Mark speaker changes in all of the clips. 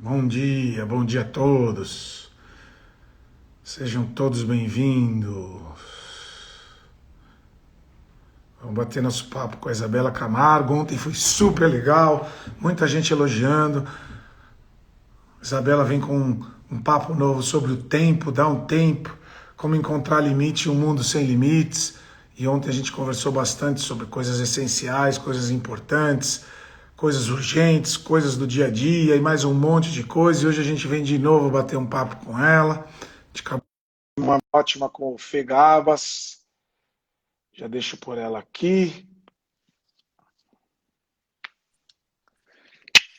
Speaker 1: Bom dia a todos. Sejam todos bem-vindos. Vamos bater nosso papo com a Isabela Camargo. Ontem foi super legal, muita gente elogiando. Isabela vem com um papo novo sobre o tempo, dar um tempo, como encontrar limite em um mundo sem limites. E ontem a gente conversou bastante sobre coisas essenciais, coisas importantes, coisas urgentes, coisas do dia a dia e mais um monte de coisa. E hoje a gente vem de novo bater um papo com ela. De uma ótima com o Fê Gabas. Já deixo por ela aqui.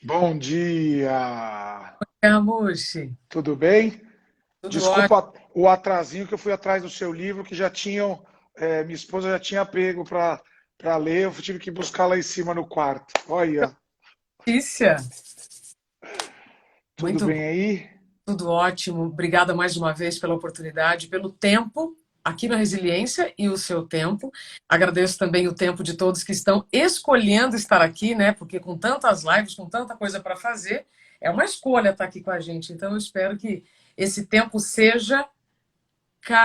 Speaker 1: Bom dia!
Speaker 2: Camushi,
Speaker 1: Tudo bem?
Speaker 2: tudo ótimo.
Speaker 1: Desculpa o atrasinho que eu fui atrás do seu livro, que já tinham, minha esposa já tinha pego para ler, eu tive que buscar lá em cima no quarto. Olha,
Speaker 2: Notícia.
Speaker 1: tudo
Speaker 2: Muito bom,
Speaker 1: bem aí?
Speaker 2: tudo ótimo. Obrigada mais uma vez pela oportunidade, pelo tempo aqui na Resiliência e o seu tempo. Agradeço também o tempo de todos que estão escolhendo estar aqui, né? Porque com tantas lives, com tanta coisa para fazer, é uma escolha estar aqui com a gente. Então eu espero que esse tempo seja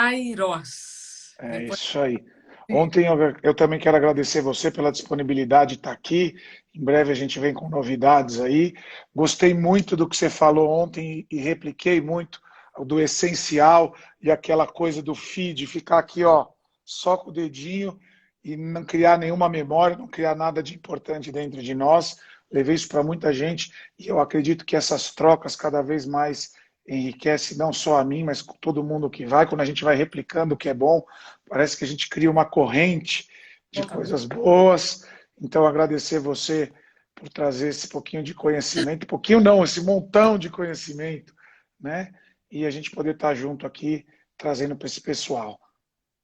Speaker 2: Kairos.
Speaker 1: É
Speaker 2: Depois
Speaker 1: isso aí. Ontem eu também quero agradecer você pela disponibilidade de estar aqui. Em breve a gente vem com novidades aí. Gostei muito do que você falou ontem e repliquei muito do essencial e aquela coisa do feed, ficar aqui, ó, só com o dedinho e não criar nenhuma memória, não criar nada de importante dentro de nós. Levei isso para muita gente e eu acredito que essas trocas cada vez mais enriquece não só a mim, mas todo mundo que vai. Quando a gente vai replicando o que é bom, parece que a gente cria uma corrente de
Speaker 2: totalmente.
Speaker 1: coisas boas. Então, agradecer você por trazer esse pouquinho de conhecimento, pouquinho não, esse montão de conhecimento, né? E a gente poder estar junto aqui, trazendo para esse pessoal.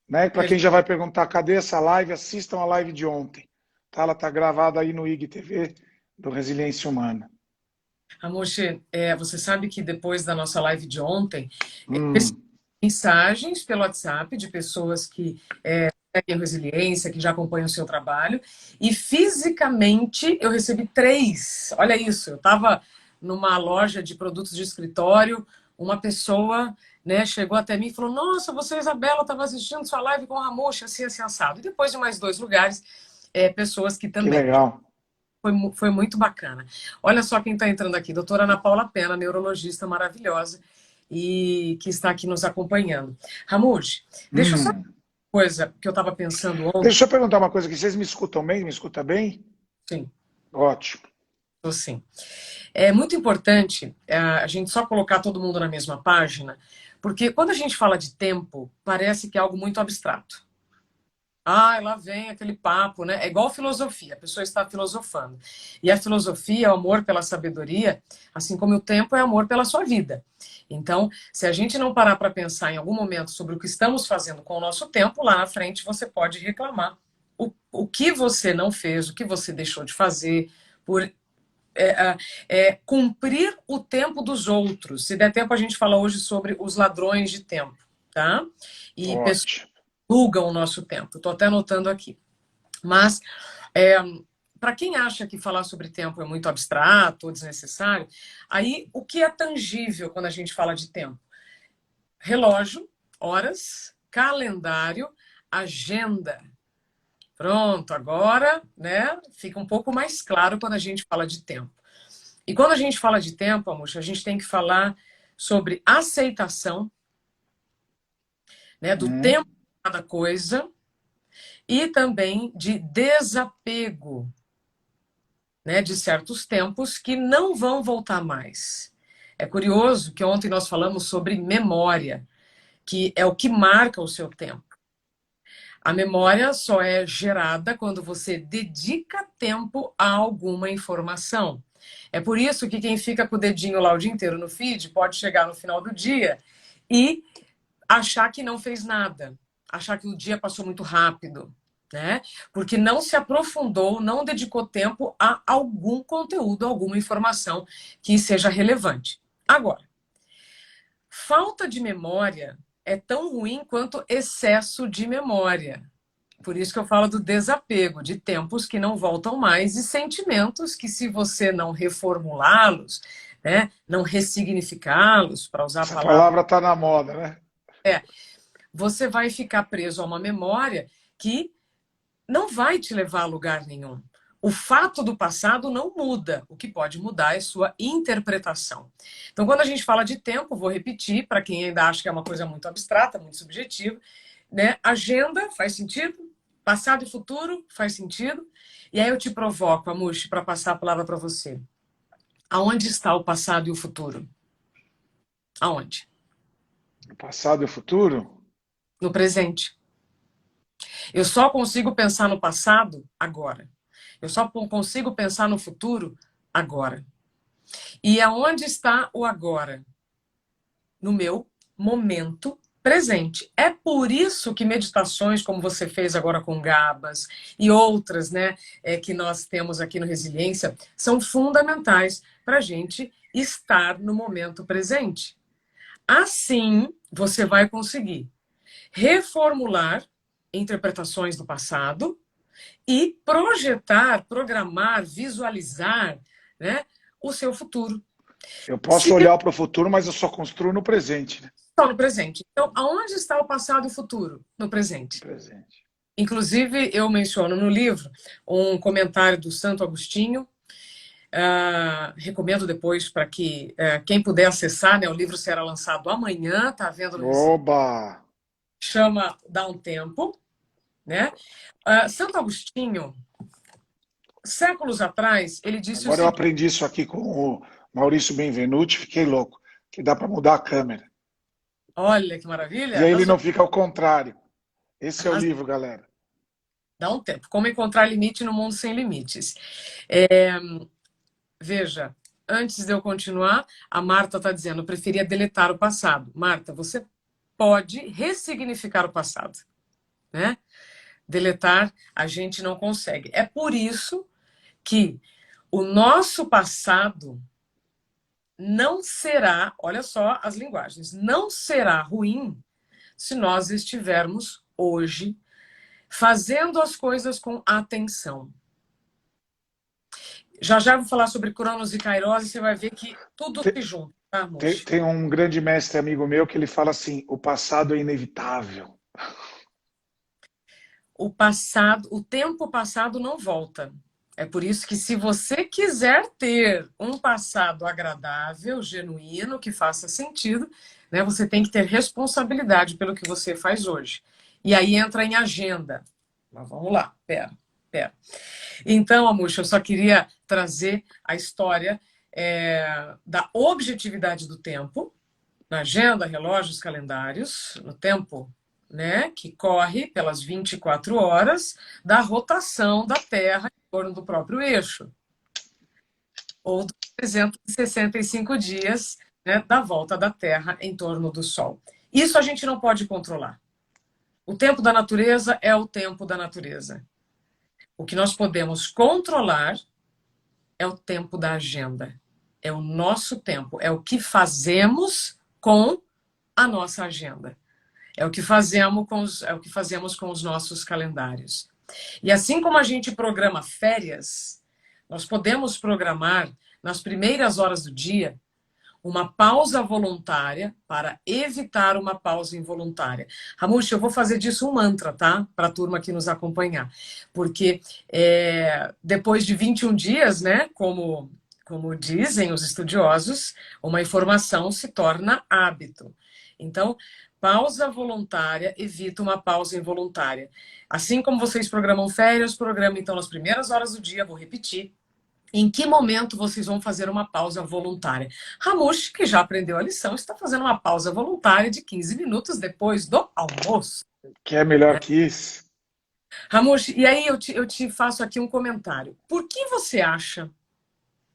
Speaker 1: Né? Para quem já vai perguntar, cadê essa live? Assistam a live de ontem. Tá? Ela está gravada aí no IGTV do Resiliência Humana.
Speaker 2: Amoche, você sabe que depois da nossa live de ontem,
Speaker 1: Hum,
Speaker 2: mensagens pelo WhatsApp de pessoas que seguem a Resiliência, que já acompanham o seu trabalho, e fisicamente eu recebi 3. Olha isso, eu estava numa loja de produtos de escritório, uma pessoa, né, chegou até mim e falou: Nossa, você, Isabela, estava assistindo sua live com o Ramoshi, assim, assado. E depois de mais 2 lugares, pessoas que
Speaker 1: que
Speaker 2: também.
Speaker 1: legal.
Speaker 2: Foi muito bacana. Olha só quem está entrando aqui, doutora Ana Paula Pena, neurologista maravilhosa, e que está aqui nos acompanhando. Ramud, deixa eu só
Speaker 1: Hum.
Speaker 2: uma coisa que eu estava pensando ontem.
Speaker 1: Deixa eu perguntar uma coisa aqui. Vocês me escutam bem? Me escuta bem?
Speaker 2: Sim,
Speaker 1: Ótimo.
Speaker 2: sim. É muito importante a gente só colocar todo mundo na mesma página, porque quando a gente fala de tempo, parece que é algo muito abstrato. Ah, lá vem aquele papo, né? É igual filosofia, a pessoa está filosofando. E a filosofia é o amor pela sabedoria, assim como o tempo é amor pela sua vida. Então, se a gente não parar para pensar em algum momento sobre o que estamos fazendo com o nosso tempo, lá na frente você pode reclamar o que você não fez, o que você deixou de fazer, por cumprir o tempo dos outros. Se der tempo, a gente fala hoje sobre os ladrões de tempo, tá? E pessoas
Speaker 1: Ótimo.
Speaker 2: sugam o nosso tempo. Estou até anotando aqui. Mas, é, para quem acha que falar sobre tempo é muito abstrato ou desnecessário, aí o que é tangível quando a gente fala de tempo? Relógio, horas, calendário, agenda. Pronto, agora, né, fica um pouco mais claro quando a gente fala de tempo. E quando a gente fala de tempo, Amuxa, a gente tem que falar sobre aceitação, né, do tempo
Speaker 1: Hum.
Speaker 2: de cada coisa e também de desapego, né, de certos tempos que não vão voltar mais. É curioso que ontem nós falamos sobre memória, que é o que marca o seu tempo. A memória só é gerada quando você dedica tempo a alguma informação. É por isso que quem fica com o dedinho lá o dia inteiro no feed pode chegar no final do dia e achar que não fez nada, achar que o dia passou muito rápido, né? Porque não se aprofundou, não dedicou tempo a algum conteúdo, alguma informação que seja relevante. Agora, falta de memória é tão ruim quanto excesso de memória. Por isso que eu falo do desapego, de tempos que não voltam mais e sentimentos que, se você não reformulá-los, né, não ressignificá-los, para usar a
Speaker 1: Essa
Speaker 2: palavra,
Speaker 1: palavra está na moda, né?
Speaker 2: você vai ficar preso a uma memória que não vai te levar a lugar nenhum. O fato do passado não muda. O que pode mudar é sua interpretação. Então, quando a gente fala de tempo, vou repetir, para quem ainda acha que é uma coisa muito abstrata, muito subjetiva, né? Agenda faz sentido, passado e futuro faz sentido. E aí eu te provoco, Amushi, para passar a palavra para você. Aonde está o passado e o futuro? Aonde?
Speaker 1: O passado e o futuro?
Speaker 2: No presente. Eu só consigo pensar no passado agora. Eu só consigo pensar no futuro agora. E aonde está o agora? No meu momento presente. É por isso que meditações como você fez agora com Gabas e outras, né, que nós temos aqui no Resiliência, são fundamentais para a gente estar no momento presente. Assim, você vai conseguir reformular interpretações do passado e projetar, programar, visualizar, né, o seu futuro.
Speaker 1: Eu posso olhar para o futuro, mas eu só construo no presente, né?
Speaker 2: Só no presente. Então, aonde está o passado e o futuro? No presente.
Speaker 1: Presente.
Speaker 2: Inclusive, eu menciono no livro um comentário do Santo Agostinho. Recomendo depois para que quem puder acessar, né, o livro será lançado amanhã, está vendo no Recife.
Speaker 1: Oba!
Speaker 2: Chama Dá um Tempo, né? Santo Agostinho, séculos atrás, ele disse o
Speaker 1: Agora eu
Speaker 2: seguinte.
Speaker 1: aprendi isso aqui com o Maurício Benvenuti, fiquei louco, que dá para mudar a câmera.
Speaker 2: Olha que maravilha!
Speaker 1: E aí ele não fica ao contrário. Esse é o livro, galera.
Speaker 2: Dá um tempo. Como encontrar limite no mundo sem limites. Veja, antes de eu continuar, a Marta está dizendo, eu preferia deletar o passado. Marta, você pode ressignificar o passado, né? Deletar, a gente não consegue. É por isso que o nosso passado não será, olha só as linguagens, não será ruim se nós estivermos hoje fazendo as coisas com atenção. Já já vou falar sobre Cronos e Kairos e você vai ver que tudo se junta, tá, moço?
Speaker 1: Tem um grande mestre amigo meu que ele fala assim, o passado é inevitável.
Speaker 2: O tempo passado não volta. É por isso que, se você quiser ter um passado agradável, genuíno, que faça sentido, né, você tem que ter responsabilidade pelo que você faz hoje. E aí entra em agenda. Mas vamos lá, pera. Então, Amuxa, eu só queria trazer a história da objetividade do tempo, na agenda, relógios, calendários, no tempo, né, que corre pelas 24 horas da rotação da Terra em torno do próprio eixo, ou dos 365 dias, né, da volta da Terra em torno do Sol. Isso a gente não pode controlar. O tempo da natureza é o tempo da natureza. O que nós podemos controlar é o tempo da agenda. É o nosso tempo, é o que fazemos com a nossa agenda. É o que fazemos com os nossos calendários. E assim como a gente programa férias, nós podemos programar nas primeiras horas do dia uma pausa voluntária para evitar uma pausa involuntária. Ramush, eu vou fazer disso um mantra, tá? Para a turma que nos acompanhar. Porque depois de 21 dias, né, como dizem os estudiosos, uma informação se torna hábito. Então, pausa voluntária evita uma pausa involuntária. Assim como vocês programam férias, programa então nas primeiras horas do dia, vou repetir. Em que momento vocês vão fazer uma pausa voluntária? Ramush, que já aprendeu a lição, está fazendo uma pausa voluntária de 15 minutos depois do almoço.
Speaker 1: Que é melhor que isso?
Speaker 2: Ramush, e aí eu te faço aqui um comentário. Por que você acha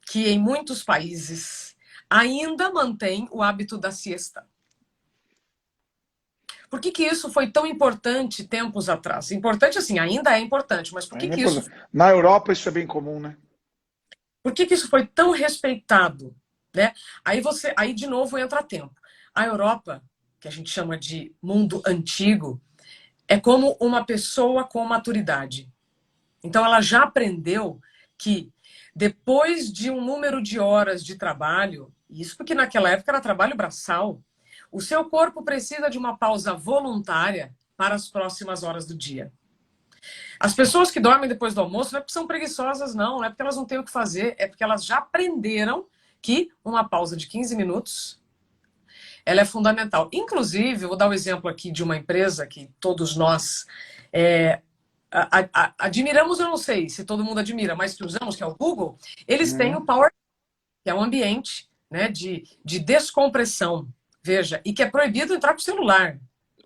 Speaker 2: que em muitos países ainda mantém o hábito da siesta? Por que isso foi tão importante tempos atrás? Importante assim, ainda é importante, mas por que isso...
Speaker 1: Na Europa isso é bem comum, né?
Speaker 2: Por que isso foi tão respeitado? Né? Aí de novo entra tempo. A Europa, que a gente chama de mundo antigo, é como uma pessoa com maturidade. Então, ela já aprendeu que depois de um número de horas de trabalho, isso porque naquela época era trabalho braçal, o seu corpo precisa de uma pausa voluntária para as próximas horas do dia. As pessoas que dormem depois do almoço não é porque são preguiçosas, não é porque elas não têm o que fazer, é porque elas já aprenderam que uma pausa de 15 minutos ela é fundamental. Inclusive, eu vou dar o um exemplo aqui de uma empresa que todos nós admiramos, eu não sei se todo mundo admira, mas que usamos, que é o Google. Eles têm o Power, que é um ambiente, né, de descompressão, veja, e que é proibido entrar com o celular.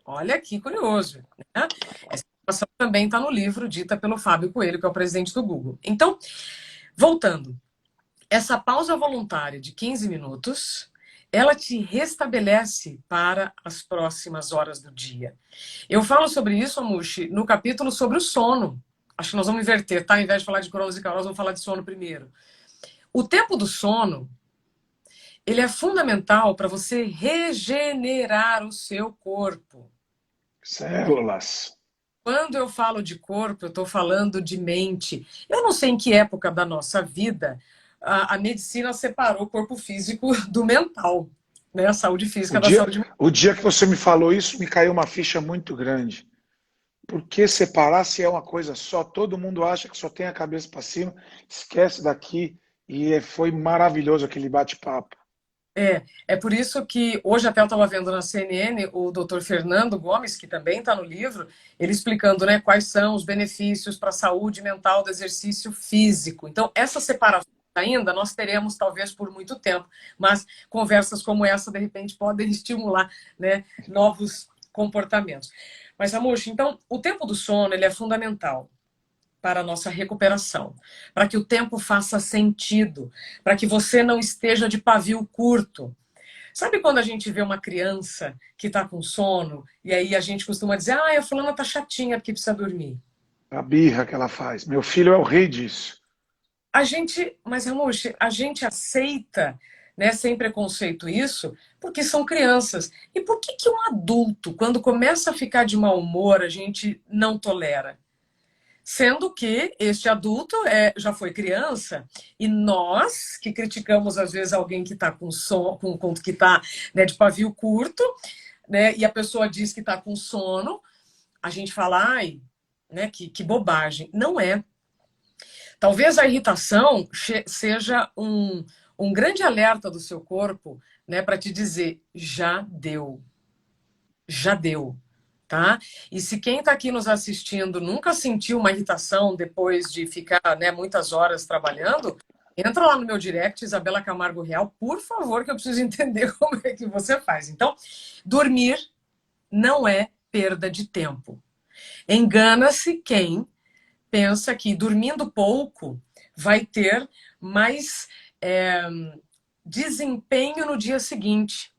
Speaker 2: Olha que curioso, né? Essa informação também está no livro dita pelo Fábio Coelho, que é o presidente do Google. Então, voltando, essa pausa voluntária de 15 minutos, ela te restabelece para as próximas horas do dia. Eu falo sobre isso, Amushi, no capítulo sobre o sono. Acho que nós vamos inverter, tá? Ao invés de falar de Cronos e Kairos, vamos falar de sono primeiro. O tempo do sono, ele é fundamental para você regenerar o seu corpo.
Speaker 1: Células.
Speaker 2: Quando eu falo de corpo, eu estou falando de mente. Eu não sei em que época da nossa vida a medicina separou o corpo físico do mental, né? A saúde física da saúde mental.
Speaker 1: O dia que você me falou isso, me caiu uma ficha muito grande. Por que separar se é uma coisa só? Todo mundo acha que só tem a cabeça para cima, esquece daqui. E foi maravilhoso aquele bate-papo.
Speaker 2: É por isso que hoje até eu estava vendo na CNN o Dr. Fernando Gomes, que também está no livro, ele explicando, né, quais são os benefícios para a saúde mental do exercício físico. Então, essa separação ainda nós teremos talvez por muito tempo, mas conversas como essa, de repente, podem estimular, né, novos comportamentos. Mas, Amushi, então, o tempo do sono ele é fundamental para a nossa recuperação, para que o tempo faça sentido, para que você não esteja de pavio curto. Sabe quando a gente vê uma criança que está com sono e aí a gente costuma dizer, a fulana tá chatinha porque precisa dormir.
Speaker 1: A birra que ela faz. Meu filho é o rei disso.
Speaker 2: Mas, Amushi, a gente aceita, né, sem preconceito isso, porque são crianças. E por que um adulto, quando começa a ficar de mau humor, a gente não tolera? Sendo que este adulto já foi criança e nós que criticamos às vezes alguém que está com sono, que está, né, de pavio curto, né, e a pessoa diz que está com sono, a gente fala, ai, né, que bobagem. Não é. Talvez a irritação seja um grande alerta do seu corpo, né, para te dizer, já deu. Já deu. Tá? E se quem está aqui nos assistindo nunca sentiu uma irritação depois de ficar, né, muitas horas trabalhando, entra lá no meu direct, Isabela Camargo Real, por favor, que eu preciso entender como é que você faz. Então, dormir não é perda de tempo. Engana-se quem pensa que dormindo pouco vai ter mais desempenho no dia seguinte.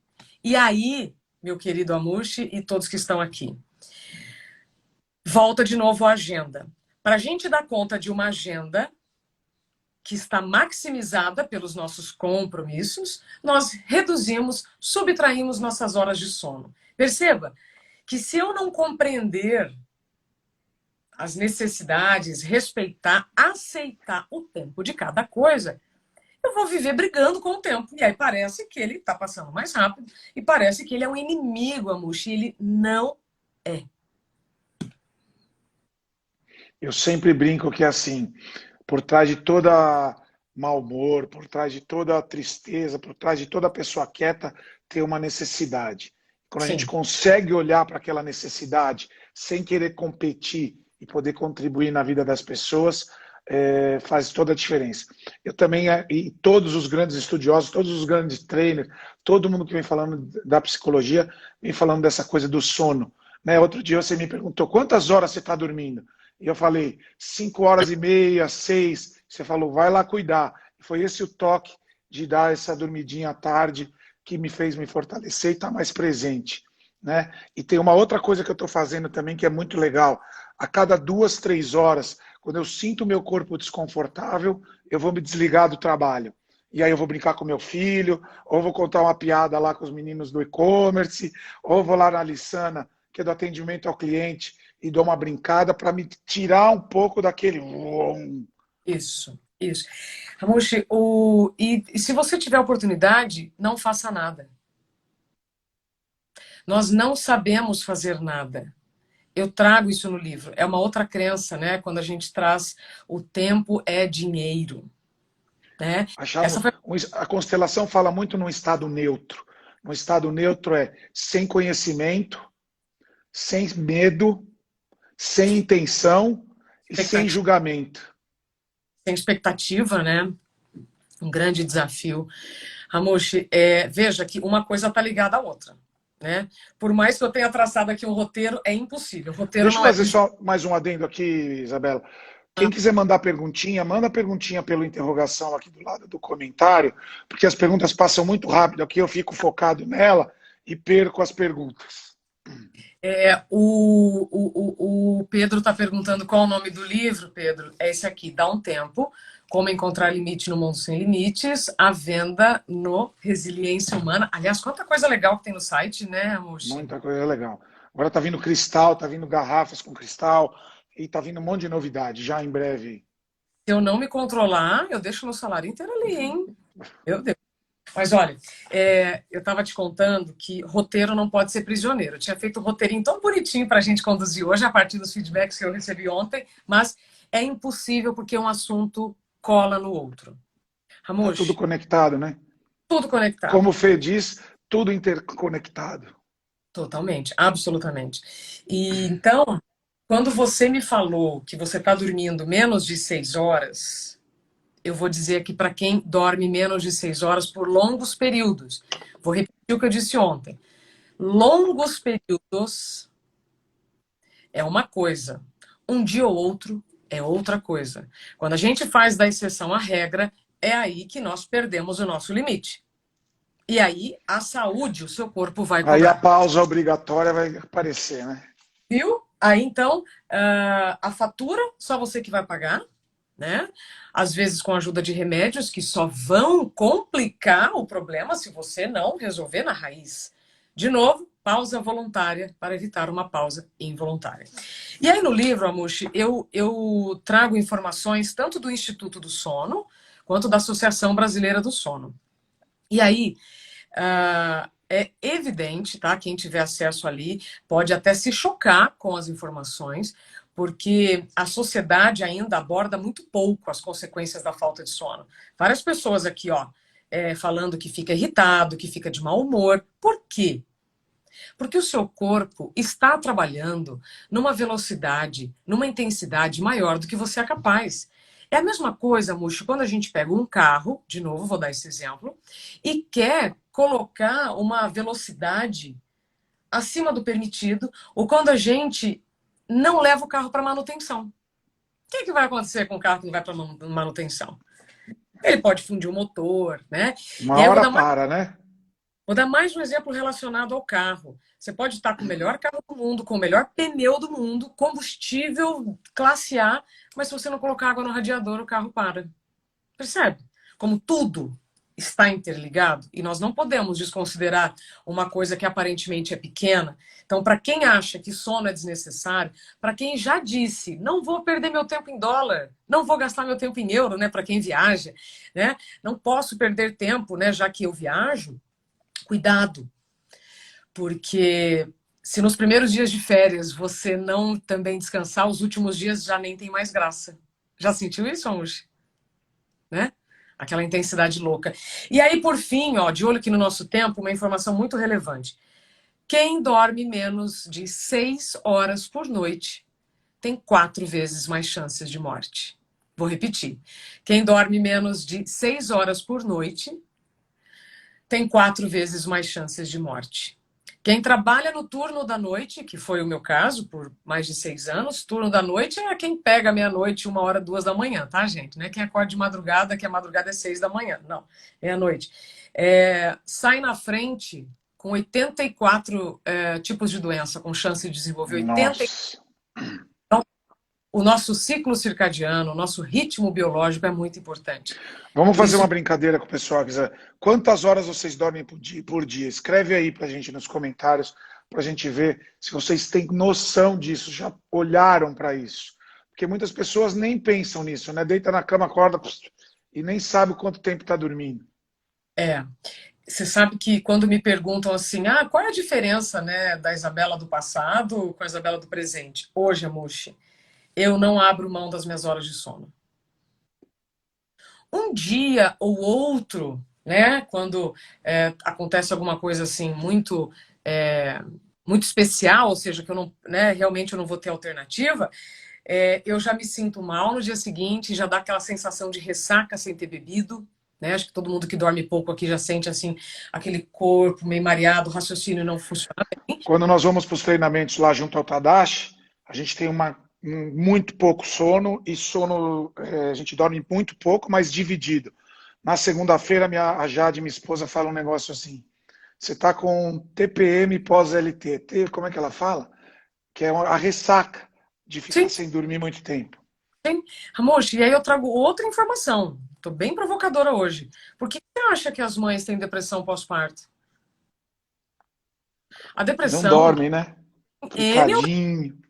Speaker 2: E aí, meu querido Amushi e todos que estão aqui, volta de novo à agenda. Para a gente dar conta de uma agenda que está maximizada pelos nossos compromissos, nós reduzimos, subtraímos nossas horas de sono. Perceba que se eu não compreender as necessidades, respeitar, aceitar o tempo de cada coisa, eu vou viver brigando com o tempo. E aí parece que ele está passando mais rápido e parece que ele é um inimigo, Amushi. Ele não é.
Speaker 1: Eu sempre brinco que é assim, por trás de toda mau humor, por trás de toda tristeza, por trás de toda pessoa quieta, tem uma necessidade. Quando a gente consegue olhar para aquela necessidade sem querer competir e poder contribuir na vida das pessoas, faz toda a diferença. Eu também, e todos os grandes estudiosos, todos os grandes trainers, todo mundo que vem falando da psicologia, vem falando dessa coisa do sono. Né? Outro dia você me perguntou, quantas horas você está dormindo? E eu falei, 5h30, 6. Você falou, vai lá cuidar. E foi esse o toque de dar essa dormidinha à tarde que me fez me fortalecer e estar mais presente. Né? E tem uma outra coisa que eu estou fazendo também que é muito legal. A cada 2, 3 horas, quando eu sinto o meu corpo desconfortável, eu vou me desligar do trabalho. E aí eu vou brincar com meu filho, ou vou contar uma piada lá com os meninos do e-commerce, ou vou lá na Lissana, que é do atendimento ao cliente, e dou uma brincada para me tirar um pouco daquele...
Speaker 2: Isso, isso. Ramushi, e se você tiver oportunidade, não faça nada. Nós não sabemos fazer nada. Eu trago isso no livro. É uma outra crença, né? Quando a gente traz o tempo é dinheiro, né? Essa
Speaker 1: Achamos,
Speaker 2: foi...
Speaker 1: a constelação fala muito num estado neutro. Um estado neutro é sem conhecimento, sem medo, sem intenção e sem
Speaker 2: expectativa,
Speaker 1: julgamento.
Speaker 2: tem expectativa, né? Um grande desafio. Ramushi, veja que uma coisa está ligada à outra, né? Por mais que eu tenha traçado aqui um roteiro, é impossível. O roteiro
Speaker 1: Deixa eu
Speaker 2: não é
Speaker 1: fazer
Speaker 2: possível.
Speaker 1: só mais um adendo aqui, Isabela. Quem quiser mandar perguntinha, manda perguntinha pela interrogação aqui do lado do comentário, porque as perguntas passam muito rápido aqui, eu fico focado nela e perco as perguntas.
Speaker 2: O Pedro está perguntando qual é o nome do livro, Pedro. É esse aqui, Dá um Tempo, Como Encontrar Limite no Mundo Sem Limites, à venda no Resiliência Humana. Aliás, quanta coisa legal que tem no site, né, Amushi?
Speaker 1: Muita coisa legal. Agora tá vindo cristal, tá vindo garrafas com cristal e tá vindo um monte de novidade já em breve.
Speaker 2: Se eu não me controlar, eu deixo meu salário inteiro ali, hein? Meu Deus. Mas olha, eu estava te contando que roteiro não pode ser prisioneiro. Eu tinha feito um roteirinho tão bonitinho para a gente conduzir hoje, a partir dos feedbacks que eu recebi ontem, mas é impossível porque um assunto cola no outro.
Speaker 1: Tá tudo
Speaker 2: Ramush,
Speaker 1: conectado, né?
Speaker 2: tudo conectado.
Speaker 1: Como o Fê diz, tudo interconectado.
Speaker 2: Totalmente, absolutamente. E então, quando você me falou que você está dormindo menos de 6 horas, eu vou dizer aqui para quem dorme menos de 6 horas por longos períodos. Vou repetir o que eu disse ontem. Longos períodos é uma coisa, um dia ou outro é outra coisa. Quando a gente faz da exceção a regra, é aí que nós perdemos o nosso limite. E aí a saúde, o seu corpo vai
Speaker 1: Aí a
Speaker 2: cobrar.
Speaker 1: pausa obrigatória vai aparecer, né?
Speaker 2: Viu? Aí então, a fatura só você que vai pagar, né? Às vezes com a ajuda de remédios que só vão complicar o problema se você não resolver na raiz. De novo, pausa voluntária para evitar uma pausa involuntária. E aí no livro, Amushi, eu trago informações tanto do Instituto do Sono quanto da Associação Brasileira do Sono. E aí, é evidente, tá? Quem tiver acesso ali pode até se chocar com as informações, porque a sociedade ainda aborda muito pouco as consequências da falta de sono. Várias pessoas aqui, ó, falando que fica irritado, que fica de mau humor. Por quê? Porque o seu corpo está trabalhando numa velocidade, numa intensidade maior do que você é capaz. É a mesma coisa, Muxo, quando a gente pega um carro, de novo, vou dar esse exemplo, e quer colocar uma velocidade acima do permitido, ou quando a gente não leva o carro para manutenção. O que vai acontecer com o carro que não vai para manutenção? Ele pode fundir o motor, né?
Speaker 1: Uma
Speaker 2: E aí eu
Speaker 1: hora para, né?
Speaker 2: vou dar mais um exemplo relacionado ao carro. Você pode estar com o melhor carro do mundo, com o melhor pneu do mundo, combustível classe A, mas se você não colocar água no radiador, o carro para. Percebe? Como tudo está interligado e nós não podemos desconsiderar uma coisa que aparentemente é pequena. Então, para quem acha que sono é desnecessário, para quem já disse, não vou perder meu tempo em dólar, não vou gastar meu tempo em euro, né, para quem viaja, né? Não posso perder tempo, né, já que eu viajo. Cuidado, porque se nos primeiros dias de férias você não também descansar, os últimos dias já nem tem mais graça. Já sentiu isso, Amushi? Né? Aquela intensidade louca. E aí, por fim, ó, de olho aqui no nosso tempo, uma informação muito relevante. Quem dorme menos de 6 horas por noite tem 4 vezes mais chances de morte. Vou repetir. Quem dorme menos de 6 horas por noite tem 4 vezes mais chances de morte. Quem trabalha no turno da noite, que foi o meu caso por mais de 6 anos, turno da noite é quem pega meia-noite, 1 hora, 2 da manhã, tá, gente? Não é quem acorda de madrugada, que a madrugada é 6 da manhã. Não, meia-noite. Sai na frente com 84 tipos de doença, com chance de desenvolver 80.
Speaker 1: Nossa.
Speaker 2: Então, o nosso ciclo circadiano, o nosso ritmo biológico é muito importante.
Speaker 1: Vamos
Speaker 2: Por
Speaker 1: fazer
Speaker 2: isso,
Speaker 1: uma brincadeira com o pessoal. Quantas horas vocês dormem por dia? Escreve aí pra gente nos comentários para a gente ver se vocês têm noção disso, já olharam para isso. Porque muitas pessoas nem pensam nisso, né? Deita na cama, acorda e nem sabe quanto tempo está dormindo.
Speaker 2: É. Você sabe que quando me perguntam assim, qual é a diferença, né, da Isabela do passado com a Isabela do presente? Hoje, Amushi, eu não abro mão das minhas horas de sono. Um dia ou outro, né, quando acontece alguma coisa assim muito especial, ou seja, que eu não, né, realmente eu não vou ter alternativa, eu já me sinto mal no dia seguinte, já dá aquela sensação de ressaca sem ter bebido, né? Acho que todo mundo que dorme pouco aqui já sente assim aquele corpo meio mareado, o raciocínio não funciona bem.
Speaker 1: Quando nós vamos para os treinamentos lá junto ao Tadashi, a gente tem muito pouco sono e sono, a gente dorme muito pouco, mas dividido. Na segunda-feira, a Jade, minha esposa, fala um negócio assim: você está com TPM pós-LT. Como é que ela fala? Que é a ressaca de ficar
Speaker 2: Sim,
Speaker 1: sem dormir muito tempo.
Speaker 2: sim. Ramoshi, e aí eu trago outra informação. Estou bem provocadora hoje. Por que você acha que as mães têm depressão pós-parto? A
Speaker 1: Não
Speaker 2: depressão
Speaker 1: dorme, né?
Speaker 2: tem N,
Speaker 1: Trancadinho.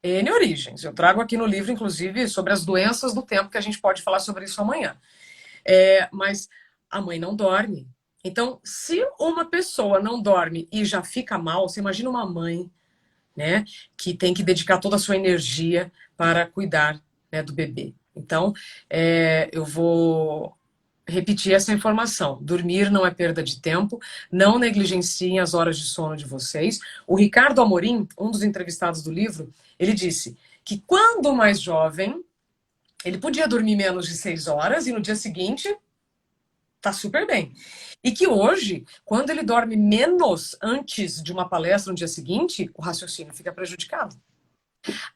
Speaker 2: N origens. Eu trago aqui no livro, inclusive, sobre as doenças do tempo, que a gente pode falar sobre isso amanhã. Mas a mãe não dorme. Então, se uma pessoa não dorme e já fica mal, você imagina uma mãe, né, que tem que dedicar toda a sua energia para cuidar, né, do bebê. Então, eu vou repetir essa informação. Dormir não é perda de tempo, não negligenciem as horas de sono de vocês. O Ricardo Amorim, um dos entrevistados do livro, ele disse que quando mais jovem, ele podia dormir menos de 6 horas e no dia seguinte tá super bem. E que hoje, quando ele dorme menos antes de uma palestra no dia seguinte, o raciocínio fica prejudicado.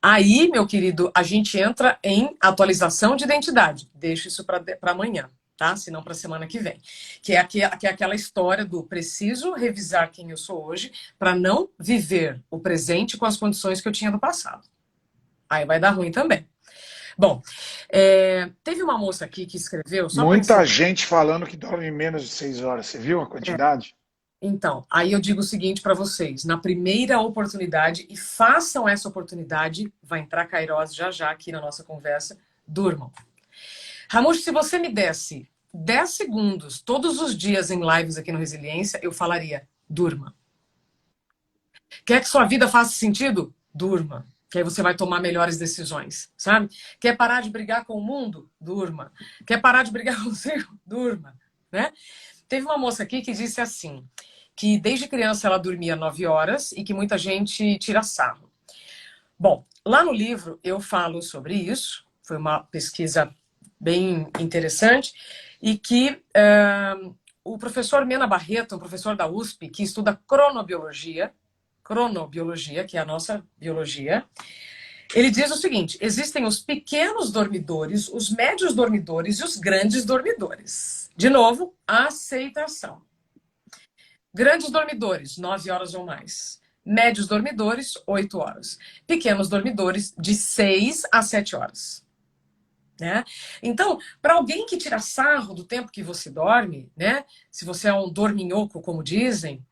Speaker 2: Aí, meu querido, a gente entra em atualização de identidade. Deixa isso para amanhã, tá? Se não para a semana que vem. Que é aquela história do preciso revisar quem eu sou hoje para não viver o presente com as condições que eu tinha no passado. Aí vai dar ruim também. Bom, teve uma moça aqui que escreveu, só para
Speaker 1: Muita
Speaker 2: encerrar.
Speaker 1: gente falando que dorme menos de 6 horas. Você viu a quantidade?
Speaker 2: Então, aí eu digo o seguinte para vocês: na primeira oportunidade, e façam essa oportunidade, vai entrar Kairos já já aqui na nossa conversa, durmam. Ramush, se você me desse 10 segundos todos os dias em lives aqui no Resiliência, eu falaria: durma. Quer que sua vida faça sentido? Durma. Que aí você vai tomar melhores decisões, sabe? Quer parar de brigar com o mundo? Durma. Quer parar de brigar consigo? Durma, né? Teve uma moça aqui que disse assim, que desde criança ela dormia 9 horas e que muita gente tira sarro. Bom, lá no livro eu falo sobre isso, foi uma pesquisa bem interessante, e que o professor Mena Barreto, um professor da USP, que estuda cronobiologia, que é a nossa biologia, ele diz o seguinte: existem os pequenos dormidores, os médios dormidores e os grandes dormidores. De novo, aceitação. Grandes dormidores, 9 horas ou mais. Médios dormidores, 8 horas. Pequenos dormidores, de 6 a 7 horas. Né? Então, para alguém que tira sarro do tempo que você dorme, né? Se você é um dorminhoco, como dizem,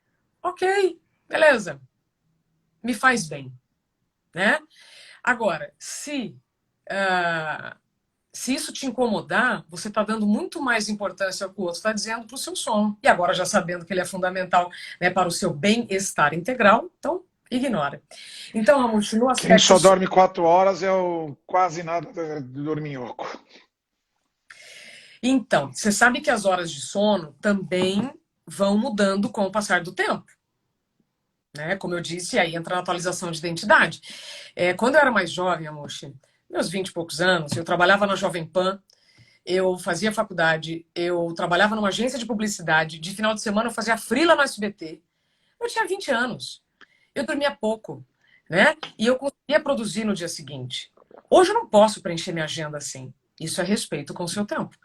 Speaker 2: ok, beleza, me faz bem. Né? Agora, se isso te incomodar, você está dando muito mais importância ao que o outro está dizendo para o seu sono. E agora, já sabendo que ele é fundamental, né, para o seu bem-estar integral, então ignora. Então, Ramon, no
Speaker 1: Quem
Speaker 2: aspecto...
Speaker 1: só dorme 4 horas é o quase nada do dorminhoco.
Speaker 2: Então, você sabe que as horas de sono também vão mudando com o passar do tempo. Né? Como eu disse, aí entra na atualização de identidade. Quando eu era mais jovem, Amoshi, meus 20 e poucos anos, eu trabalhava na Jovem Pan, eu fazia faculdade, eu trabalhava numa agência de publicidade, de final de semana eu fazia freela no SBT. Eu tinha 20 anos, eu dormia pouco, né? E eu conseguia produzir no dia seguinte. Hoje eu não posso preencher minha agenda assim. Isso é respeito com o seu tempo.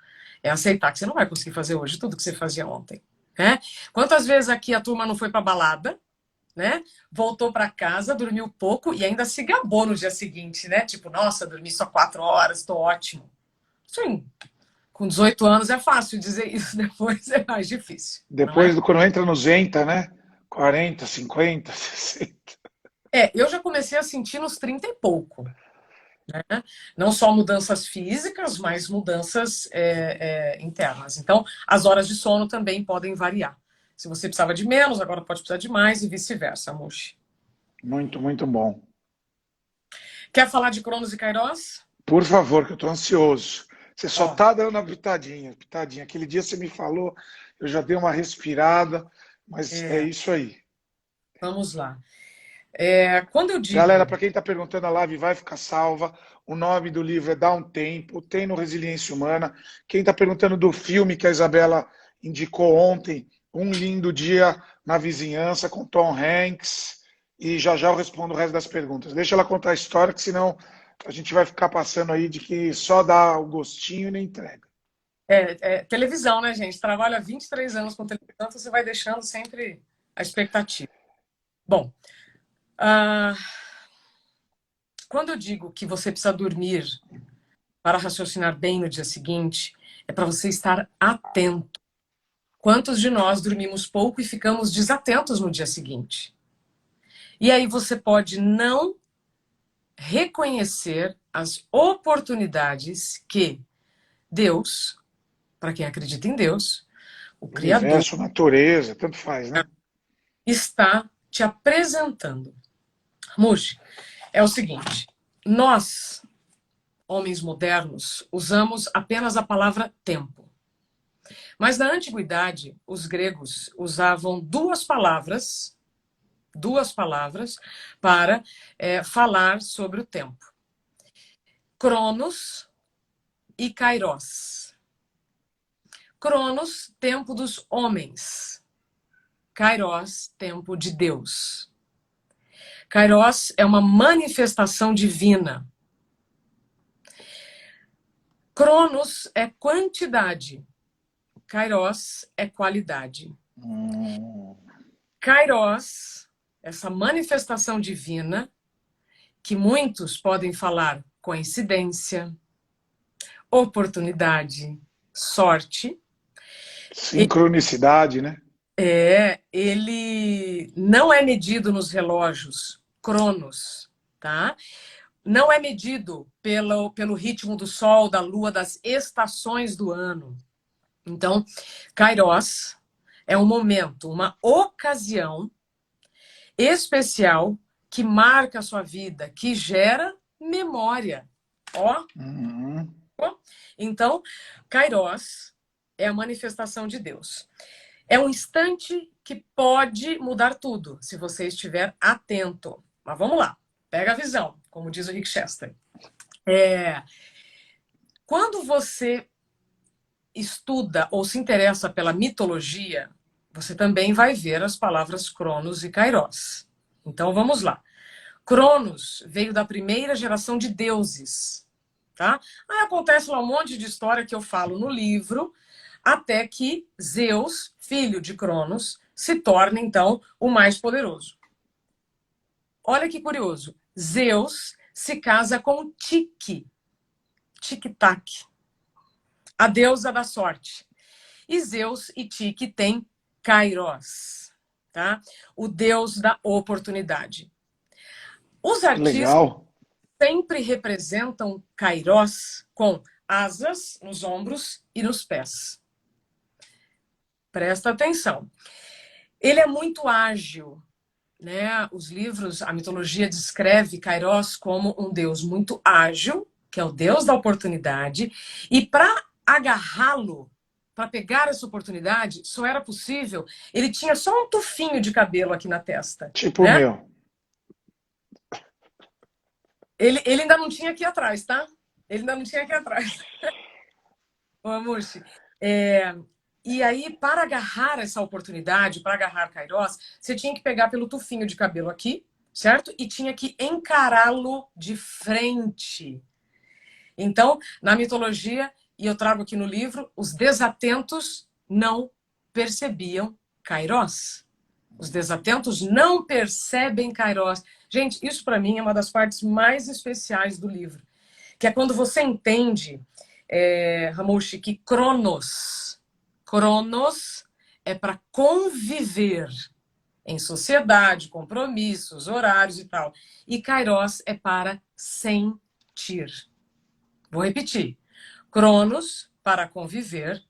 Speaker 2: É aceitar que você não vai conseguir fazer hoje tudo que você fazia ontem. Né? Quantas vezes aqui a turma não foi pra balada, né? Voltou para casa, dormiu pouco e ainda se gabou no dia seguinte, né? Tipo, nossa, dormi só 4 horas, tô ótimo. Sim, com 18 anos é fácil dizer isso, depois é mais difícil, não
Speaker 1: Depois,
Speaker 2: é?
Speaker 1: quando entra no Zenta, né? 40, 50, 60.
Speaker 2: Eu já comecei a sentir nos 30 e pouco. Né? Não só mudanças físicas, mas mudanças internas. Então, as horas de sono também podem variar. Se você precisava de menos, agora pode precisar de mais e vice-versa, Mushi.
Speaker 1: Muito, muito bom.
Speaker 2: Quer falar de Cronos e Kairos?
Speaker 1: Por favor, que eu estou ansioso. Você só
Speaker 2: Ó,
Speaker 1: está dando a pitadinha, pitadinha. Aquele dia você me falou, eu já dei uma respirada, mas é isso aí.
Speaker 2: vamos lá. Quando eu
Speaker 1: Galera,
Speaker 2: digo...
Speaker 1: para quem está perguntando, a live vai ficar salva. O nome do livro é Dá um Tempo, tem no Resiliência Humana. Quem está perguntando do filme que a Isabela indicou ontem, Um Lindo Dia na Vizinhança, com Tom Hanks. E já já eu respondo o resto das perguntas. Deixa ela contar a história, que senão a gente vai ficar passando aí de que só dá o gostinho e nem entrega.
Speaker 2: televisão, né, gente? Trabalha 23 anos com televisão, então você vai deixando sempre a expectativa. Bom, quando eu digo que você precisa dormir para raciocinar bem no dia seguinte, é para você estar atento. Quantos de nós dormimos pouco e ficamos desatentos no dia seguinte? E aí você pode não reconhecer as oportunidades que Deus, para quem acredita em Deus, o Criador,
Speaker 1: Universo, natureza, tanto faz, né?
Speaker 2: está te apresentando. Muji, é o seguinte, nós, homens modernos, usamos apenas a palavra tempo. Mas na antiguidade, os gregos usavam duas palavras para falar sobre o tempo. Cronos e Kairos. Cronos, tempo dos homens. Kairos, tempo de Deus. Kairos é uma manifestação divina. Cronos é quantidade. Kairos é qualidade. Kairos, essa manifestação divina, que muitos podem falar coincidência, oportunidade, sorte.
Speaker 1: Sincronicidade, né?
Speaker 2: Ele não é medido nos relógios cronos, tá? Não é medido pelo ritmo do sol, da lua, das estações do ano. Então, Kairos é um momento, uma ocasião especial que marca a sua vida, que gera memória. Ó. Então, Kairos é a manifestação de Deus. É um instante que pode mudar tudo, se você estiver atento. Mas vamos lá, pega a visão, como diz o Rick Chester. Quando você estuda ou se interessa pela mitologia, você também vai ver as palavras Cronos e Kairos. Então vamos lá. Cronos veio da primeira geração de deuses, tá? Aí acontece lá um monte de história que eu falo no livro, até que Zeus, filho de Cronos, se torna então o mais poderoso. Olha que curioso. Zeus se casa com Tique, Tic-tac, a deusa da sorte. E Zeus e Tique têm Kairos, tá? O deus da oportunidade. Os artistas sempre representam Kairos com asas nos ombros e nos pés. Presta atenção. Ele é muito ágil, né? Os livros, a mitologia descreve Kairos como um deus muito ágil, que é o deus da oportunidade, e para agarrá-lo, para pegar essa oportunidade, só era possível, ele tinha só um tufinho de cabelo aqui na testa.
Speaker 1: Tipo
Speaker 2: né?
Speaker 1: o meu.
Speaker 2: Ele ainda não tinha aqui atrás, tá? Ele ainda não tinha aqui atrás. Ô, Amushi, e aí, para agarrar essa oportunidade, para agarrar Kairos, você tinha que pegar pelo tufinho de cabelo aqui, certo? E tinha que encará-lo de frente. Então, na mitologia, e eu trago aqui no livro, os desatentos não percebiam Kairos. Os desatentos não percebem Kairos. Gente, isso para mim é uma das partes mais especiais do livro. Que é quando você entende, Ramushi, que Cronos é para conviver. em sociedade, compromissos, horários e tal. E Kairos é para sentir. Vou repetir. Cronos, para conviver.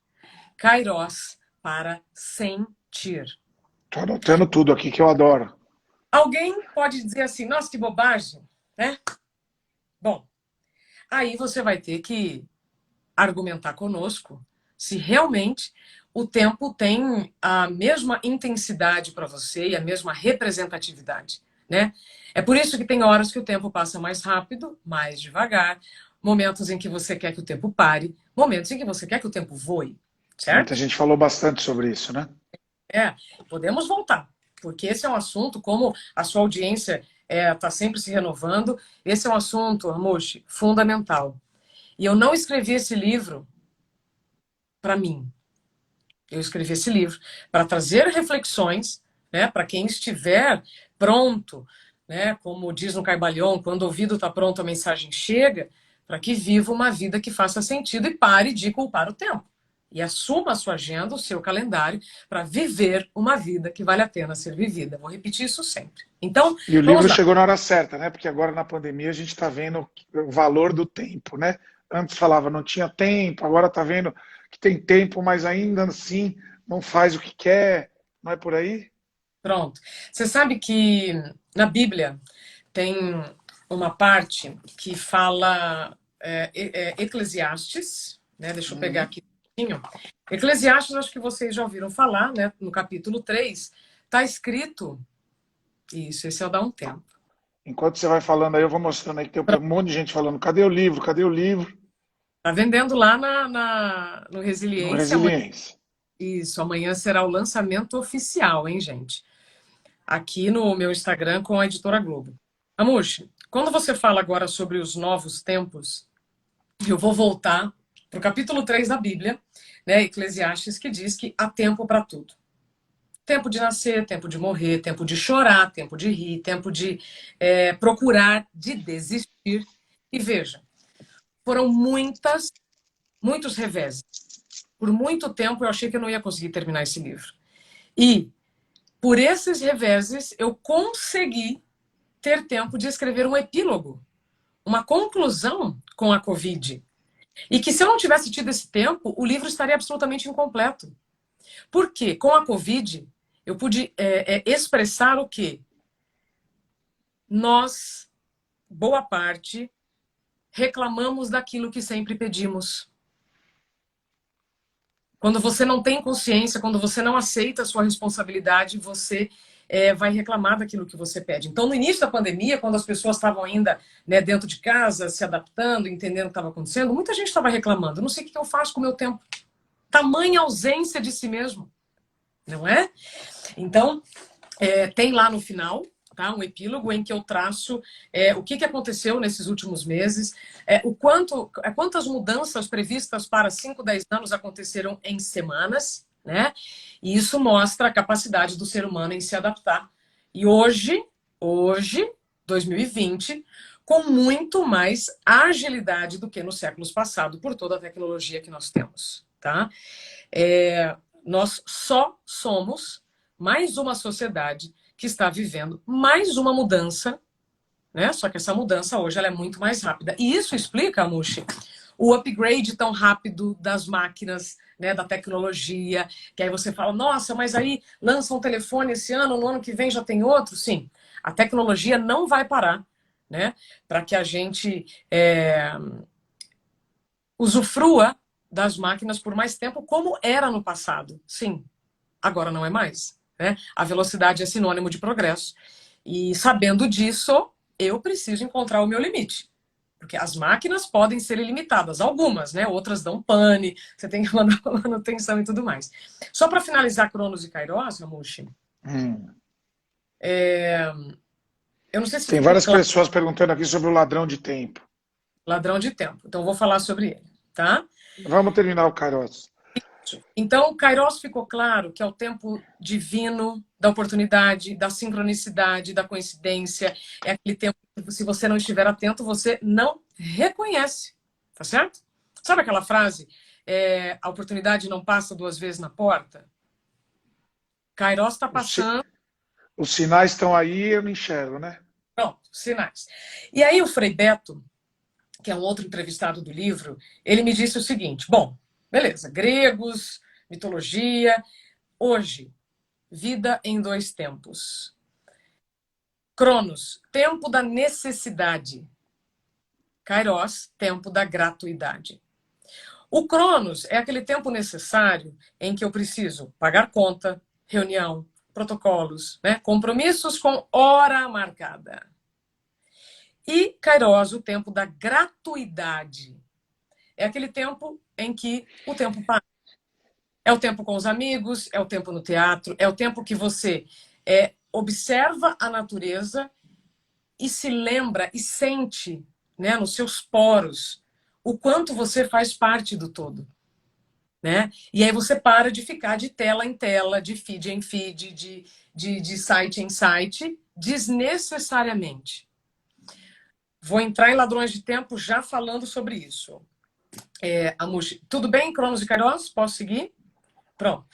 Speaker 2: Kairos, para sentir.
Speaker 1: Tô anotando tudo aqui que eu adoro.
Speaker 2: Alguém pode dizer assim, nossa, que bobagem, né? Bom, aí você vai ter que argumentar conosco se realmente o tempo tem a mesma intensidade para você e a mesma representatividade, né? É por isso que tem horas que o tempo passa mais rápido, mais devagar, momentos em que você quer que o tempo pare, momentos em que você quer que o tempo voe,
Speaker 1: Muita
Speaker 2: certo?
Speaker 1: gente falou bastante sobre isso, né?
Speaker 2: É, podemos voltar, porque esse é um assunto, como a sua audiência está sempre se renovando, esse é um assunto, Ramushi, fundamental. E eu não escrevi esse livro para mim. Eu escrevi esse livro para trazer reflexões, né, para quem estiver pronto, né, como diz no Caibalion, quando o ouvido está pronto, a mensagem chega, para que viva uma vida que faça sentido e pare de culpar o tempo. E assuma a sua agenda, o seu calendário, para viver uma vida que vale a pena ser vivida. Vou repetir isso sempre. Então,
Speaker 1: E o
Speaker 2: vamos
Speaker 1: livro
Speaker 2: lá.
Speaker 1: chegou na hora certa, né? Porque agora na pandemia a gente está vendo o valor do tempo, né? Antes falava não tinha tempo, agora está vendo que tem tempo, mas ainda assim não faz o que quer. Não é por aí?
Speaker 2: Pronto. Você sabe que na Bíblia tem uma parte que fala Eclesiastes, né? Deixa eu pegar
Speaker 1: Uhum.
Speaker 2: aqui. Eclesiastes, acho que vocês já ouviram falar, né? No capítulo 3, está escrito isso, esse é o Dá um Tempo.
Speaker 1: Enquanto você vai falando aí, eu vou mostrando aí que tem um monte de gente falando, cadê o livro? Cadê o livro?
Speaker 2: Tá vendendo lá no
Speaker 1: No
Speaker 2: Resiliência. Amanhã,
Speaker 1: Resiliência.
Speaker 2: isso, amanhã será o lançamento oficial, hein, gente? Aqui no meu Instagram com a Editora Globo. Amushi, quando você fala agora sobre os novos tempos, eu vou voltar para o capítulo 3 da Bíblia, né, Eclesiastes, que diz que há tempo para tudo. Tempo de nascer, tempo de morrer, tempo de chorar, tempo de rir, tempo de procurar, de desistir. E veja, foram muitos reveses. Por muito tempo eu achei que eu não ia conseguir terminar esse livro. E por esses reveses eu consegui ter tempo de escrever um epílogo, uma conclusão com a Covid. E que se eu não tivesse tido esse tempo, o livro estaria absolutamente incompleto. Por quê? Com a Covid, eu pude expressar o quê? Nós, boa parte, reclamamos daquilo que sempre pedimos. Quando você não tem consciência, quando você não aceita a sua responsabilidade, você vai reclamar daquilo que você pede. Então, no início da pandemia, quando as pessoas estavam ainda, né, dentro de casa, se adaptando, entendendo o que estava acontecendo, muita gente estava reclamando. Não sei o que eu faço com o meu tempo. Tamanha ausência de si mesmo, não é? Então, tem lá no final, tá, um epílogo em que eu traço o que aconteceu nesses últimos meses, quantas mudanças previstas para 5, 10 anos aconteceram em semanas, né? E isso mostra a capacidade do ser humano em se adaptar. E hoje, 2020, com muito mais agilidade do que nos séculos passados, por toda a tecnologia que nós temos, tá? Nós só somos mais uma sociedade que está vivendo mais uma mudança, né? Só que essa mudança hoje ela é muito mais rápida. E isso explica, Mushi, o upgrade tão rápido das máquinas, né, da tecnologia, que aí você fala, nossa, mas aí lança um telefone esse ano, no ano que vem já tem outro. Sim, a tecnologia não vai parar, né, para que a gente usufrua das máquinas por mais tempo, como era no passado. Sim, agora não é mais. Né? A velocidade é sinônimo de progresso. E sabendo disso, eu preciso encontrar o meu limite. Porque as máquinas podem ser ilimitadas, algumas, né? Outras dão pane, você tem que mandar manutenção e tudo mais. Só para finalizar Cronos e Kairos, Ramushi,
Speaker 1: Hum.
Speaker 2: eu não sei se
Speaker 1: Tem
Speaker 2: ficou
Speaker 1: várias
Speaker 2: claro,
Speaker 1: pessoas perguntando aqui sobre o ladrão de tempo.
Speaker 2: ladrão de tempo. Então, eu vou falar sobre ele, tá?
Speaker 1: Vamos terminar o Kairos.
Speaker 2: Então, Kairos ficou claro que é o tempo divino da oportunidade, da sincronicidade, da coincidência. É aquele tempo que, se você não estiver atento, você não reconhece. Tá certo? Sabe aquela frase? A oportunidade não passa duas vezes na porta? Kairos está passando
Speaker 1: Os sinais estão aí e eu não enxergo, né?
Speaker 2: Pronto, sinais. E aí o Frei Beto, que é um outro entrevistado do livro, ele me disse o seguinte: bom, beleza, gregos, mitologia, hoje, vida em dois tempos. Cronos, tempo da necessidade. Kairos, tempo da gratuidade. O Cronos é aquele tempo necessário em que eu preciso pagar conta, reunião, protocolos, né? Compromissos com hora marcada. E Kairos, o tempo da gratuidade. É aquele tempo em que o tempo passa. É o tempo com os amigos, é o tempo no teatro, é o tempo que você observa a natureza e se lembra e sente, né, nos seus poros o quanto você faz parte do todo. Né? E aí você para de ficar de tela em tela, de feed em feed, de site em site, desnecessariamente. Vou entrar em Ladrões de Tempo já falando sobre isso. Amushi, tudo bem, Cronos e Kairos? Posso seguir? Pronto.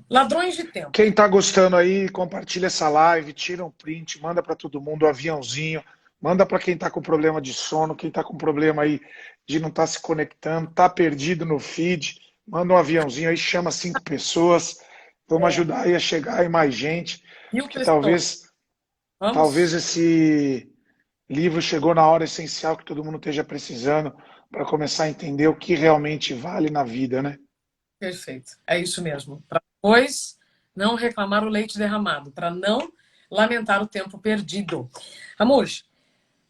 Speaker 2: Ladrões de Tempo.
Speaker 1: Quem está gostando aí, compartilha essa live, tira um print, manda para todo mundo o aviãozinho, manda para quem está com problema de sono, quem está com problema aí de não estar se conectando, está perdido no feed, manda um aviãozinho aí, chama 5 pessoas, vamos ajudar aí a chegar aí mais gente,
Speaker 2: 1000
Speaker 1: porque
Speaker 2: pessoas.
Speaker 1: talvez
Speaker 2: Vamos?
Speaker 1: esse livro chegou na hora essencial que todo mundo esteja precisando para começar a entender o que realmente vale na vida, né?
Speaker 2: Perfeito. É isso mesmo. Para depois não reclamar o leite derramado, para não lamentar o tempo perdido. Amush,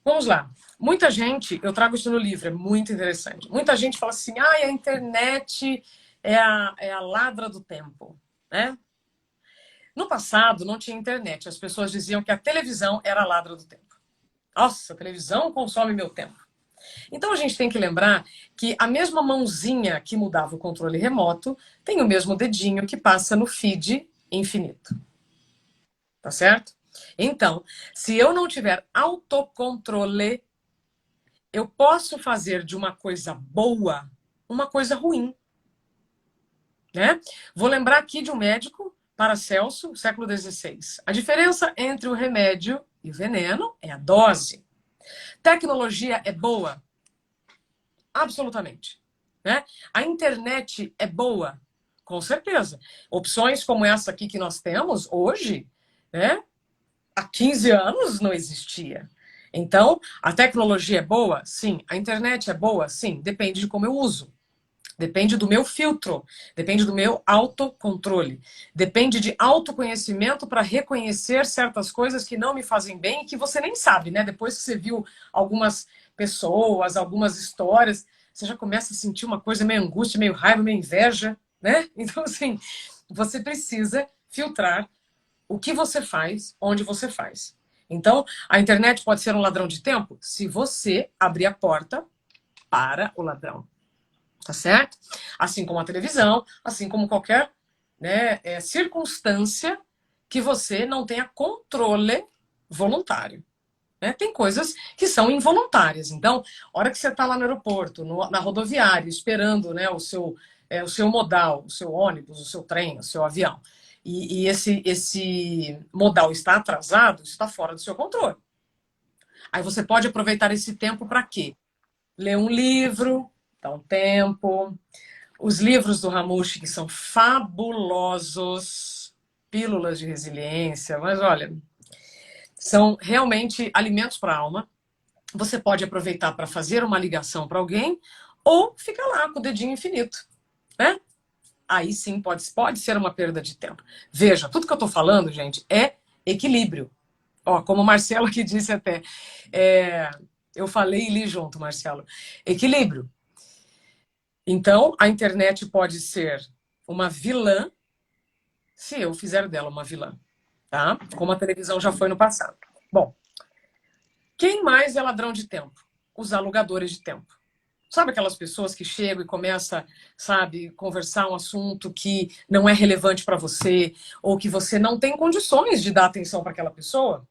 Speaker 2: vamos lá. Muita gente, eu trago isso no livro, é muito interessante. Muita gente fala assim, a internet é a ladra do tempo, né? No passado, não tinha internet. As pessoas diziam que a televisão era a ladra do tempo. Nossa, a televisão consome meu tempo. Então a gente tem que lembrar que a mesma mãozinha que mudava o controle remoto tem o mesmo dedinho que passa no feed infinito. Tá certo? Então, se eu não tiver autocontrole, eu posso fazer de uma coisa boa uma coisa ruim. Né? Vou lembrar aqui de um médico, Paracelso, século XVI. A diferença entre o remédio e o veneno é a dose. Tecnologia é boa? Absolutamente. Né? A internet é boa? Com certeza. Opções como essa aqui que nós temos hoje, né? Há 15 anos não existia. Então, a tecnologia é boa? Sim. A internet é boa? Sim. Depende de como eu uso. Depende do meu filtro, depende do meu autocontrole, depende de autoconhecimento para reconhecer certas coisas que não me fazem bem e que você nem sabe, né? Depois que você viu algumas pessoas, algumas histórias, você já começa a sentir uma coisa meio angústia, meio raiva, meio inveja, né? Então, assim, você precisa filtrar o que você faz, onde você faz. Então, a internet pode ser um ladrão de tempo se você abrir a porta para o ladrão. Tá certo? Assim como a televisão, assim como qualquer, né, circunstância que você não tenha controle voluntário. Né? Tem coisas que são involuntárias. Então, a hora que você está lá no aeroporto, na rodoviária, esperando, né, o seu modal, o seu ônibus, o seu trem, o seu avião, e esse modal está atrasado, isso está fora do seu controle. Aí você pode aproveitar esse tempo para quê? Ler um livro, dar um tempo. Os livros do Ramushi, que são fabulosos, pílulas de resiliência, mas olha, são realmente alimentos para a alma. Você pode aproveitar para fazer uma ligação para alguém ou ficar lá com o dedinho infinito, né? Aí sim pode ser uma perda de tempo. Veja, tudo que eu estou falando, gente, é equilíbrio. Ó, como o Marcelo aqui disse até, eu falei e li junto, Marcelo. Equilíbrio. Então, a internet pode ser uma vilã se eu fizer dela uma vilã, tá? Como a televisão já foi no passado. Bom, quem mais é ladrão de tempo? Os alugadores de tempo. Sabe aquelas pessoas que chegam e começam, sabe, conversar um assunto que não é relevante para você ou que você não tem condições de dar atenção para aquela pessoa?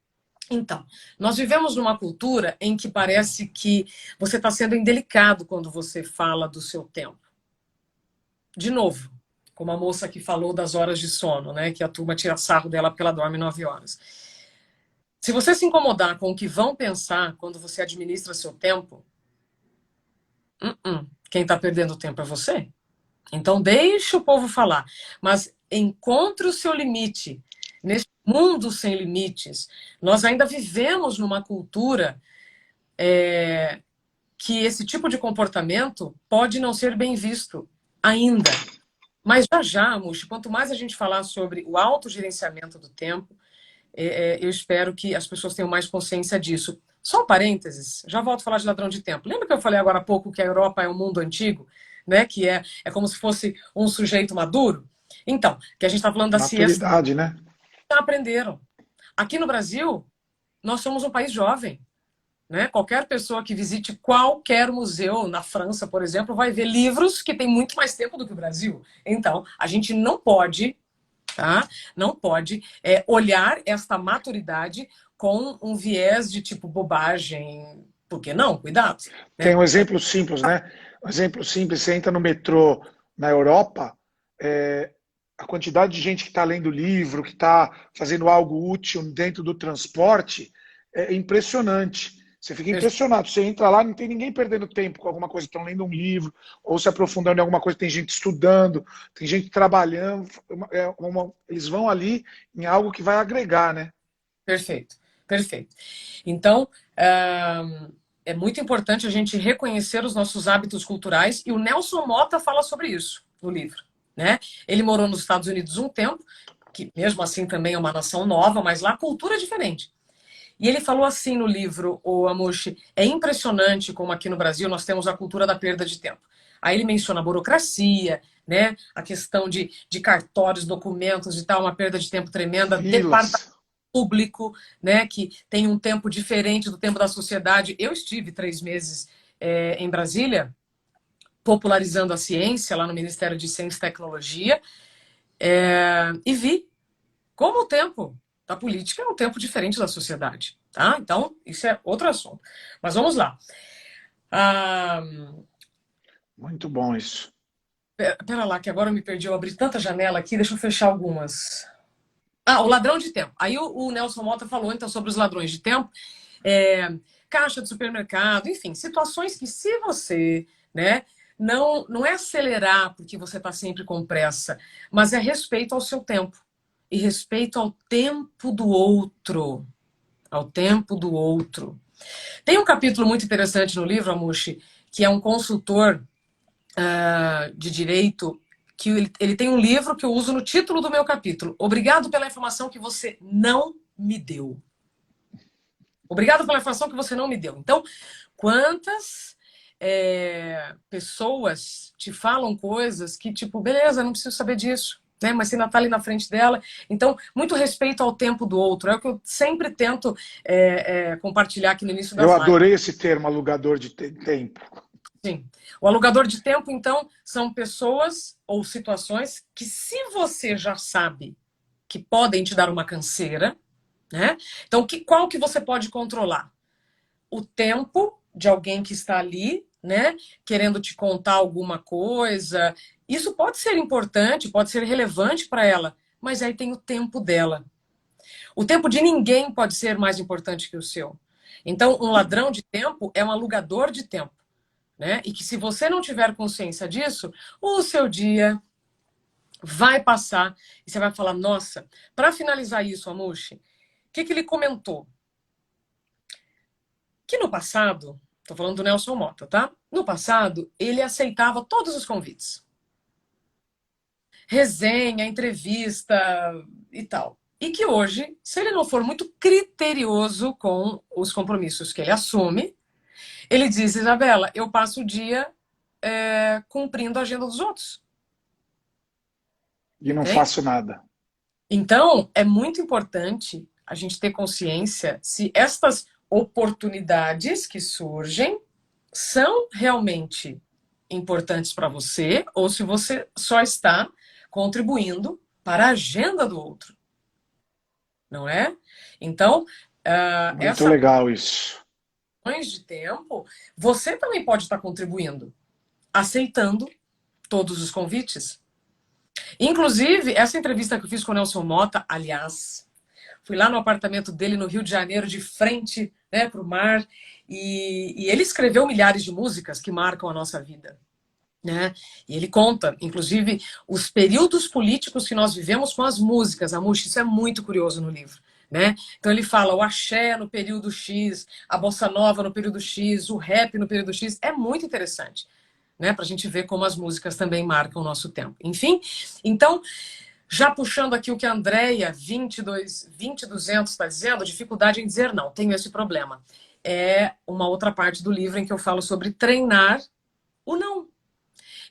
Speaker 2: Então, nós vivemos numa cultura em que parece que você está sendo indelicado quando você fala do seu tempo. De novo, como a moça que falou das horas de sono, né? Que a turma tira sarro dela porque ela dorme 9 horas. Se você se incomodar com o que vão pensar quando você administra seu tempo, quem está perdendo tempo é você. Então deixa o povo falar, mas encontre o seu limite. Nesse mundo sem limites, nós ainda vivemos numa cultura que esse tipo de comportamento pode não ser bem visto ainda. Mas já, Muxi, quanto mais a gente falar sobre o autogerenciamento do tempo, eu espero que as pessoas tenham mais consciência disso. Só um parênteses, já volto a falar de ladrão de tempo. Lembra que eu falei agora há pouco que a Europa é um mundo antigo? Né? Que é como se fosse um sujeito maduro? Então, que a gente está falando da siesta.
Speaker 1: Maturidade, né?
Speaker 2: Já aprenderam. Aqui no Brasil, nós somos um país jovem. Né? Qualquer pessoa que visite qualquer museu na França, por exemplo, vai ver livros que têm muito mais tempo do que o Brasil. Então, a gente não pode, tá? Não pode olhar esta maturidade com um viés de tipo bobagem. Por que não? Cuidado. Né?
Speaker 1: Tem um exemplo simples, né? Um exemplo simples, você entra no metrô na Europa, a quantidade de gente que está lendo livro, que está fazendo algo útil dentro do transporte, é impressionante. Você fica impressionado. Você entra lá, não tem ninguém perdendo tempo com alguma coisa. Estão lendo um livro, ou se aprofundando em alguma coisa. Tem gente estudando, tem gente trabalhando. Eles vão ali em algo que vai agregar, né?
Speaker 2: Perfeito, perfeito. Então, é muito importante a gente reconhecer os nossos hábitos culturais, e o Nelson Motta fala sobre isso no livro. Né? Ele morou nos Estados Unidos um tempo, que mesmo assim também é uma nação nova, mas lá a cultura é diferente. E ele falou assim no livro, o Amushi, é impressionante como aqui no Brasil nós temos a cultura da perda de tempo. Aí ele menciona a burocracia, né? A questão de cartórios, documentos e tal, uma perda de tempo tremenda, departamento público, né? Que tem um tempo diferente do tempo da sociedade. Eu estive 3 meses em Brasília, popularizando a ciência lá no Ministério de Ciência e Tecnologia, e vi como o tempo da política é um tempo diferente da sociedade, tá? Então, isso é outro assunto. Mas vamos lá.
Speaker 1: Muito bom isso.
Speaker 2: Pera lá, que agora eu me perdi. Eu abri tanta janela aqui, deixa eu fechar algumas. O ladrão de tempo. Aí o Nelson Motta falou, então, sobre os ladrões de tempo. Caixa de supermercado, enfim, situações que se você, né, não é acelerar porque você está sempre com pressa, mas é respeito ao seu tempo. E respeito ao tempo do outro. Ao tempo do outro. Tem um capítulo muito interessante no livro, Amushi, que é um consultor de direito, que ele tem um livro que eu uso no título do meu capítulo. Obrigado pela informação que você não me deu. Obrigado pela informação que você não me deu. Então, quantas pessoas te falam coisas que, tipo, beleza, não preciso saber disso. Né? Mas você ainda está ali na frente dela. Então, muito respeito ao tempo do outro. É o que eu sempre tento compartilhar aqui no início das
Speaker 1: lives. Eu adorei esse termo, alugador de tempo.
Speaker 2: Sim. O alugador de tempo, então, são pessoas ou situações que, se você já sabe que podem te dar uma canseira, né? Então, qual que você pode controlar? O tempo de alguém que está ali, né? Querendo te contar alguma coisa. Isso pode ser importante, pode ser relevante para ela, mas aí tem o tempo dela. O tempo de ninguém pode ser mais importante que o seu. Então, um ladrão de tempo é um alugador de tempo. Né? E que se você não tiver consciência disso, o seu dia vai passar e você vai falar, nossa, para finalizar isso, Amushi, o que ele comentou? Que no passado, estou falando do Nelson Motta, tá? No passado, ele aceitava todos os convites. Resenha, entrevista e tal. E que hoje, se ele não for muito criterioso com os compromissos que ele assume, ele diz, Isabela, eu passo o dia cumprindo a agenda dos outros.
Speaker 1: E não faço nada.
Speaker 2: Então, é muito importante a gente ter consciência se estas oportunidades que surgem são realmente importantes para você ou se você só está contribuindo para a agenda do outro. Não é? Então,
Speaker 1: muito legal isso.
Speaker 2: De tempo, você também pode estar contribuindo, aceitando todos os convites. Inclusive, essa entrevista que eu fiz com o Nelson Motta, aliás, fui lá no apartamento dele no Rio de Janeiro, de frente, né, para o mar, e ele escreveu milhares de músicas que marcam a nossa vida. Né? E ele conta, inclusive, os períodos políticos que nós vivemos com as músicas. Amuxa, isso é muito curioso no livro. Né? Então ele fala o axé no período X, a bossa nova no período X, o rap no período X. É muito interessante, né? Para a gente ver como as músicas também marcam o nosso tempo. Enfim, então, já puxando aqui o que a Andrea 20200 está dizendo, dificuldade em dizer não, tenho esse problema. É uma outra parte do livro em que eu falo sobre treinar o não.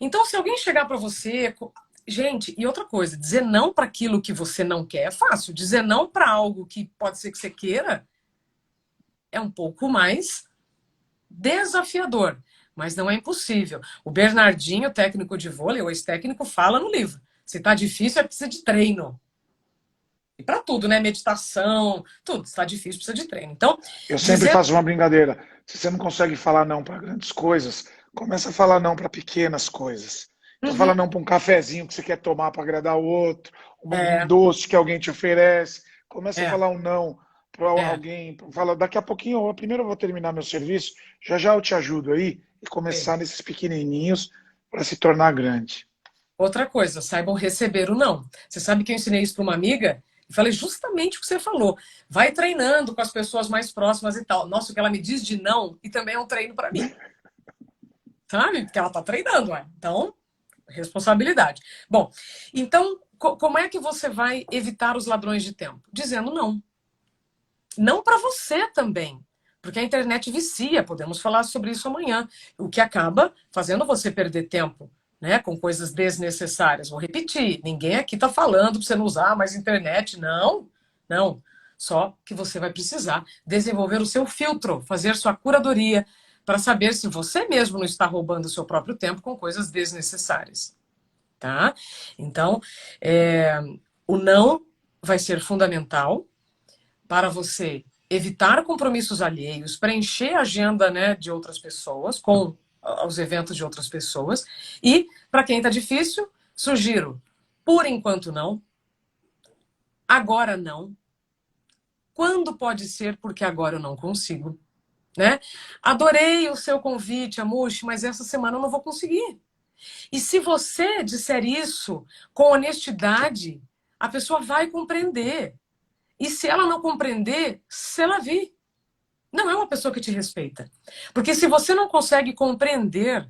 Speaker 2: Então, se alguém chegar para você... Gente, e outra coisa, dizer não para aquilo que você não quer é fácil. Dizer não para algo que pode ser que você queira é um pouco mais desafiador, mas não é impossível. O Bernardinho, técnico de vôlei, o ex-técnico, fala no livro. Se está difícil, é precisa de treino. E para tudo, né? Meditação, tudo. Se está difícil, precisa de treino. Então,
Speaker 1: Eu sempre faço uma brincadeira. Se você não consegue falar não para grandes coisas, começa a falar não para pequenas coisas. Então fala não para um cafezinho que você quer tomar para agradar o outro, um doce que alguém te oferece. Começa a falar um não para alguém. Fala, daqui a pouquinho, primeiro eu vou terminar meu serviço, já já eu te ajudo aí, e começar nesses pequenininhos para se tornar grande.
Speaker 2: Outra coisa, saibam receber o não. Você sabe que eu ensinei isso para uma amiga? E falei justamente o que você falou. Vai treinando com as pessoas mais próximas e tal. Nossa, o que ela me diz de não, e também é um treino para mim. Sabe? Porque ela está treinando, ué. Então, responsabilidade. Bom, então, como é que você vai evitar os ladrões de tempo? Dizendo não. Não para você também. Porque a internet vicia, podemos falar sobre isso amanhã. O que acaba fazendo você perder tempo, né, com coisas desnecessárias. Vou repetir, ninguém aqui está falando para você não usar mais internet, não. Não. Só que você vai precisar desenvolver o seu filtro, fazer sua curadoria, para saber se você mesmo não está roubando o seu próprio tempo com coisas desnecessárias. Tá? Então, o não vai ser fundamental para você evitar compromissos alheios, preencher a agenda, né, de outras pessoas, com os eventos de outras pessoas. E, para quem está difícil, sugiro, por enquanto não, agora não, quando pode ser, porque agora eu não consigo. Né? Adorei o seu convite, Amushi, mas essa semana eu não vou conseguir. E se você disser isso com honestidade, a pessoa vai compreender. E se ela não compreender, se ela vir. Não é uma pessoa que te respeita. Porque se você não consegue compreender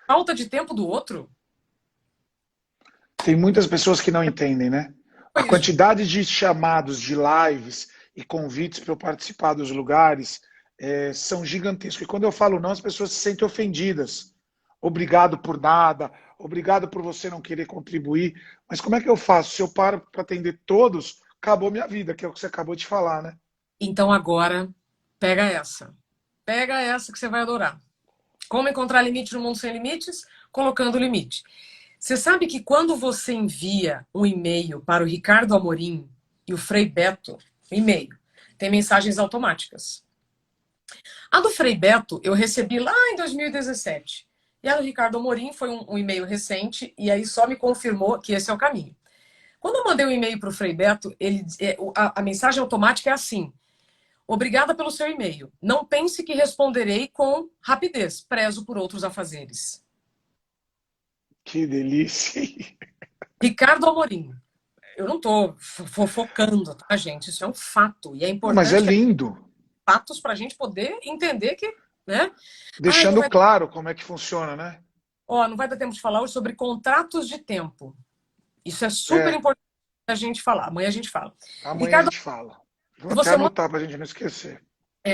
Speaker 2: a falta de tempo do outro...
Speaker 1: Tem muitas pessoas que não entendem, né? A quantidade de chamados, de lives e convites para eu participar dos lugares são gigantescos. E quando eu falo não, as pessoas se sentem ofendidas. Obrigado por nada, obrigado por você não querer contribuir. Mas como é que eu faço? Se eu paro para atender todos, acabou minha vida, que é o que você acabou de falar, né?
Speaker 2: Então agora, pega essa. Pega essa que você vai adorar. Como encontrar limite no mundo sem limites? Colocando limite. Você sabe que quando você envia um e-mail para o Ricardo Amorim e o Frei Beto, e-mail, tem mensagens automáticas. A do Frei Beto eu recebi lá em 2017. E a do Ricardo Amorim foi um e-mail recente, e aí só me confirmou que esse é o caminho. Quando eu mandei um e-mail para o Frei Beto, a mensagem automática é assim: obrigada pelo seu e-mail. Não pense que responderei com rapidez. Prezo por outros afazeres.
Speaker 1: Que delícia!
Speaker 2: Ricardo Amorim. Eu não estou fofocando, tá, gente? Isso é um fato. E é importante.
Speaker 1: Mas é lindo.
Speaker 2: Fatos para a gente poder entender que, né?
Speaker 1: Deixando claro como é que funciona, né?
Speaker 2: Não vai dar tempo de falar hoje sobre contratos de tempo. Isso é super importante a gente falar. Amanhã a gente fala.
Speaker 1: Amanhã Ricardo, a gente fala. Vou até anotar para a gente não esquecer.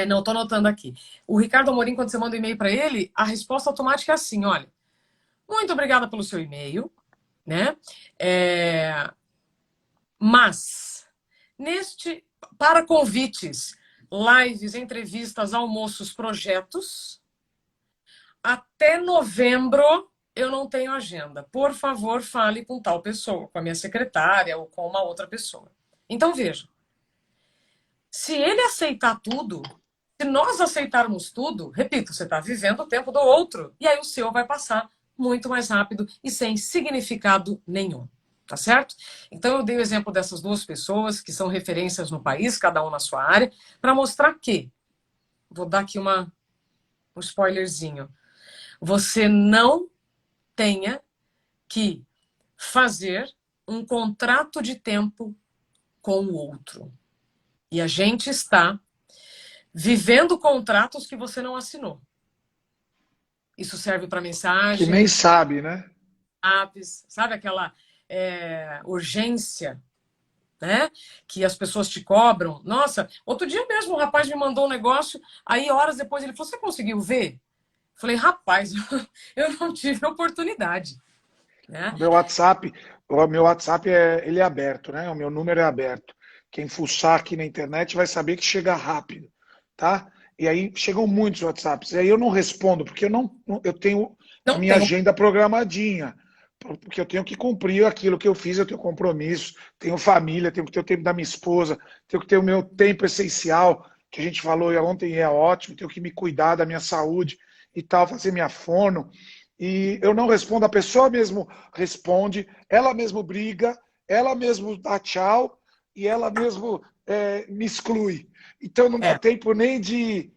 Speaker 2: Não, estou anotando aqui. O Ricardo Amorim, quando você manda um e-mail para ele, a resposta automática é assim: olha, muito obrigada pelo seu e-mail, né? Mas, para convites, lives, entrevistas, almoços, projetos, até novembro eu não tenho agenda. Por favor, fale com tal pessoa, com a minha secretária ou com uma outra pessoa. Então, veja. Se ele aceitar tudo, se nós aceitarmos tudo, repito, você está vivendo o tempo do outro. E aí o seu vai passar muito mais rápido e sem significado nenhum. Tá certo? Então eu dei o exemplo dessas duas pessoas que são referências no país, cada um na sua área, para mostrar que, vou dar aqui um spoilerzinho, você não tenha que fazer um contrato de tempo com o outro. E a gente está vivendo contratos que você não assinou. Isso serve para
Speaker 1: Que nem
Speaker 2: mensagem,
Speaker 1: sabe, né?
Speaker 2: apps, sabe aquela urgência, né? Que as pessoas te cobram. Nossa, outro dia mesmo um rapaz me mandou um negócio, aí horas depois ele falou, você conseguiu ver? Falei, rapaz, eu não tive oportunidade, né?
Speaker 1: O meu WhatsApp ele é aberto, né? O meu número é aberto. Quem fuçar aqui na internet vai saber que chega rápido, tá? E aí chegam muitos WhatsApps. E aí eu não respondo porque eu tenho a
Speaker 2: Não
Speaker 1: minha
Speaker 2: tem.
Speaker 1: agenda programadinha, porque eu tenho que cumprir aquilo que eu fiz, eu tenho compromisso, tenho família, tenho que ter o tempo da minha esposa, tenho que ter o meu tempo essencial, que a gente falou ontem e é ótimo, tenho que me cuidar da minha saúde e tal, fazer minha fono. E eu não respondo, a pessoa mesmo responde, ela mesmo briga, ela mesmo dá tchau e ela mesmo me exclui. Então não dá
Speaker 2: É,
Speaker 1: tempo nem de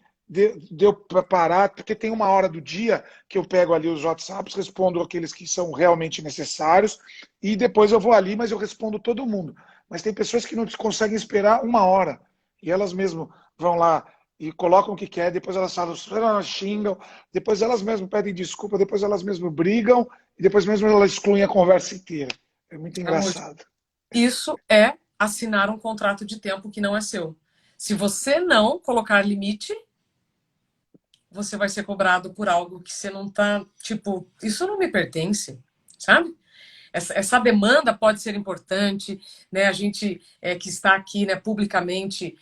Speaker 1: eu parar, porque tem uma hora do dia que eu pego ali os WhatsApps, respondo aqueles que são realmente necessários e depois eu vou ali, mas eu respondo todo mundo. Mas tem pessoas que não conseguem esperar uma hora e elas mesmo vão lá e colocam o que quer, depois elas falam, elas xingam, depois elas mesmas pedem desculpa, depois elas mesmas brigam e depois mesmo elas excluem a conversa inteira. É muito
Speaker 2: amor,
Speaker 1: engraçado.
Speaker 2: isso é assinar um contrato de tempo que não é seu. Se você não colocar limite, você vai ser cobrado por algo que você não tá, tipo, isso não me pertence, sabe? Essa demanda pode ser importante, né? A gente que está aqui, né, publicamente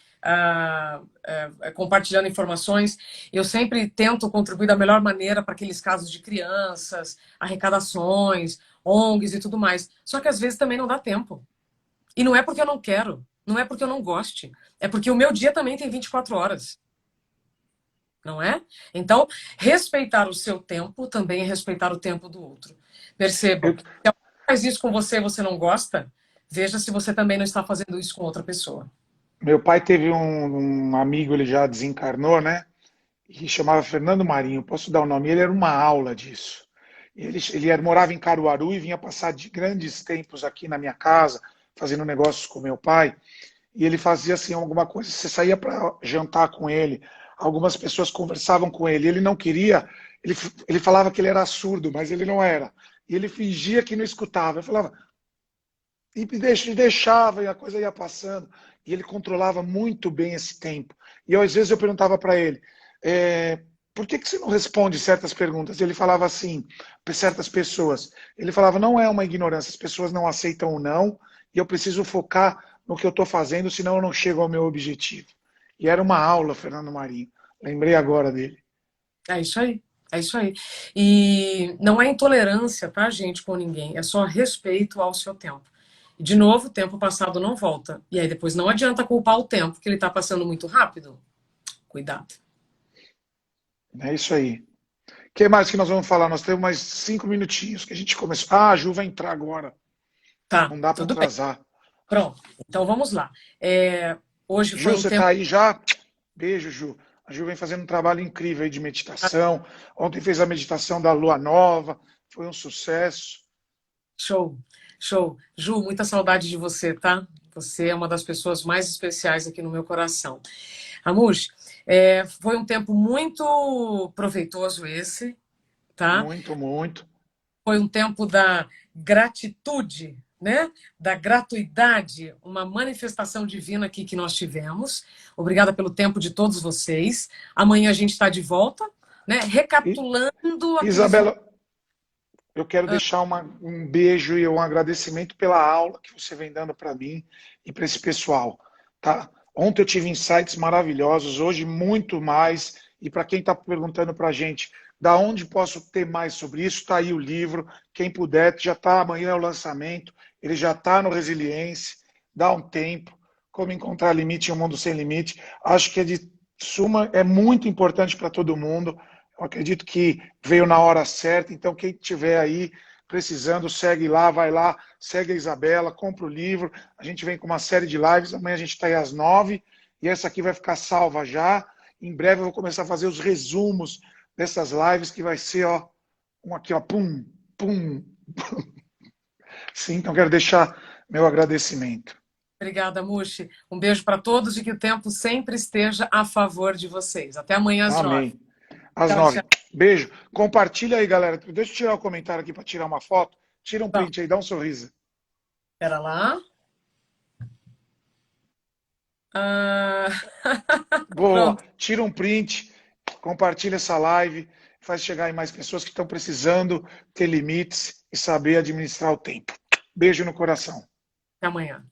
Speaker 2: compartilhando informações, eu sempre tento contribuir da melhor maneira para aqueles casos de crianças, arrecadações, ONGs e tudo mais. Só que às vezes também não dá tempo. E não é porque eu não quero, não é porque eu não goste, é porque o meu dia também tem 24 horas, não é? Então, respeitar o seu tempo também é respeitar o tempo do outro. Perceba,
Speaker 1: Eu,
Speaker 2: se alguém faz isso com você e você não gosta, veja se você também não está fazendo isso com outra pessoa.
Speaker 1: meu pai teve um amigo, ele já desencarnou, né? E chamava Fernando Marinho, posso dar o nome? Ele era uma aula disso. Ele morava em Caruaru e vinha passar de grandes tempos aqui na minha casa, fazendo negócios com meu pai. E ele fazia assim alguma coisa, você saía para jantar com ele, algumas pessoas conversavam com ele, ele não queria, ele falava que ele era surdo, mas ele não era. E ele fingia que não escutava. Eu falava, e deixava, e a coisa ia passando. E ele controlava muito bem esse tempo. E às vezes eu perguntava para ele, por que você não responde certas perguntas? Ele falava assim, para certas pessoas. Ele falava, não é uma ignorância, as pessoas não aceitam o não, e eu preciso focar no que eu estou fazendo, senão eu não chego ao meu objetivo. E era uma aula, Fernando Marinho. Lembrei agora dele.
Speaker 2: É isso aí. É isso aí. E não é intolerância, tá, gente, com ninguém. É só respeito ao seu tempo. E, de novo, o tempo passado não volta. E aí depois não adianta culpar o tempo, que ele está passando muito rápido. Cuidado.
Speaker 1: É isso aí. O que mais que nós vamos falar? Nós temos mais 5 minutinhos que a gente começou. Ah, a Ju vai entrar agora.
Speaker 2: Tá,
Speaker 1: Não dá para
Speaker 2: tudo bem.
Speaker 1: atrasar.
Speaker 2: Pronto. Então vamos lá. Hoje foi
Speaker 1: Ju,
Speaker 2: um
Speaker 1: você
Speaker 2: tempo.
Speaker 1: está aí já? Beijo, Ju. A Ju vem fazendo um trabalho incrível aí de meditação. Ontem fez a meditação da Lua Nova. Foi um sucesso.
Speaker 2: Show, show. Ju, muita saudade de você, tá? Você é uma das pessoas mais especiais aqui no meu coração. Amush, foi um tempo muito proveitoso esse, tá?
Speaker 1: Muito, muito.
Speaker 2: Foi um tempo da gratitude, né? Da gratuidade, uma manifestação divina aqui que nós tivemos. Obrigada pelo tempo de todos vocês. Amanhã a gente está de volta, né?
Speaker 1: E,
Speaker 2: Recapitulando aqueles.
Speaker 1: Isabela, eu quero deixar um beijo e um agradecimento pela aula que você vem dando para mim e para esse pessoal, tá? Ontem eu tive insights maravilhosos, hoje muito mais. E para quem está perguntando para a gente, da onde posso ter mais sobre isso, está aí o livro. Quem puder, já está, amanhã é o lançamento, ele já está no Resiliência, dá um tempo. Como encontrar limite em um mundo sem limite. Acho que é de suma, é muito importante para todo mundo. Eu acredito que veio na hora certa, então quem tiver aí precisando, segue lá, vai lá, segue a Isabela, compra o livro. A gente vem com uma série de lives, amanhã a gente está aí às 9h, e essa aqui vai ficar salva já. Em breve eu vou começar a fazer os resumos dessas lives, que vai ser, ó, um aqui, ó, pum, pum. Sim, então quero deixar meu agradecimento.
Speaker 2: Obrigada, Mushi. Um beijo para todos e que o tempo sempre esteja a favor de vocês. Até amanhã às 9h.
Speaker 1: Amém. Às
Speaker 2: Tchau,
Speaker 1: 9h.
Speaker 2: tchau.
Speaker 1: Beijo. Compartilha aí, galera. Deixa eu tirar o comentário aqui para tirar uma foto. Tira um
Speaker 2: Tá.
Speaker 1: print aí, dá um sorriso.
Speaker 2: Espera lá. Ah...
Speaker 1: Boa.
Speaker 2: Pronto.
Speaker 1: Tira um print, compartilha essa live, faz chegar em mais pessoas que estão precisando ter limites e saber administrar o tempo. Beijo no coração.
Speaker 2: Até amanhã.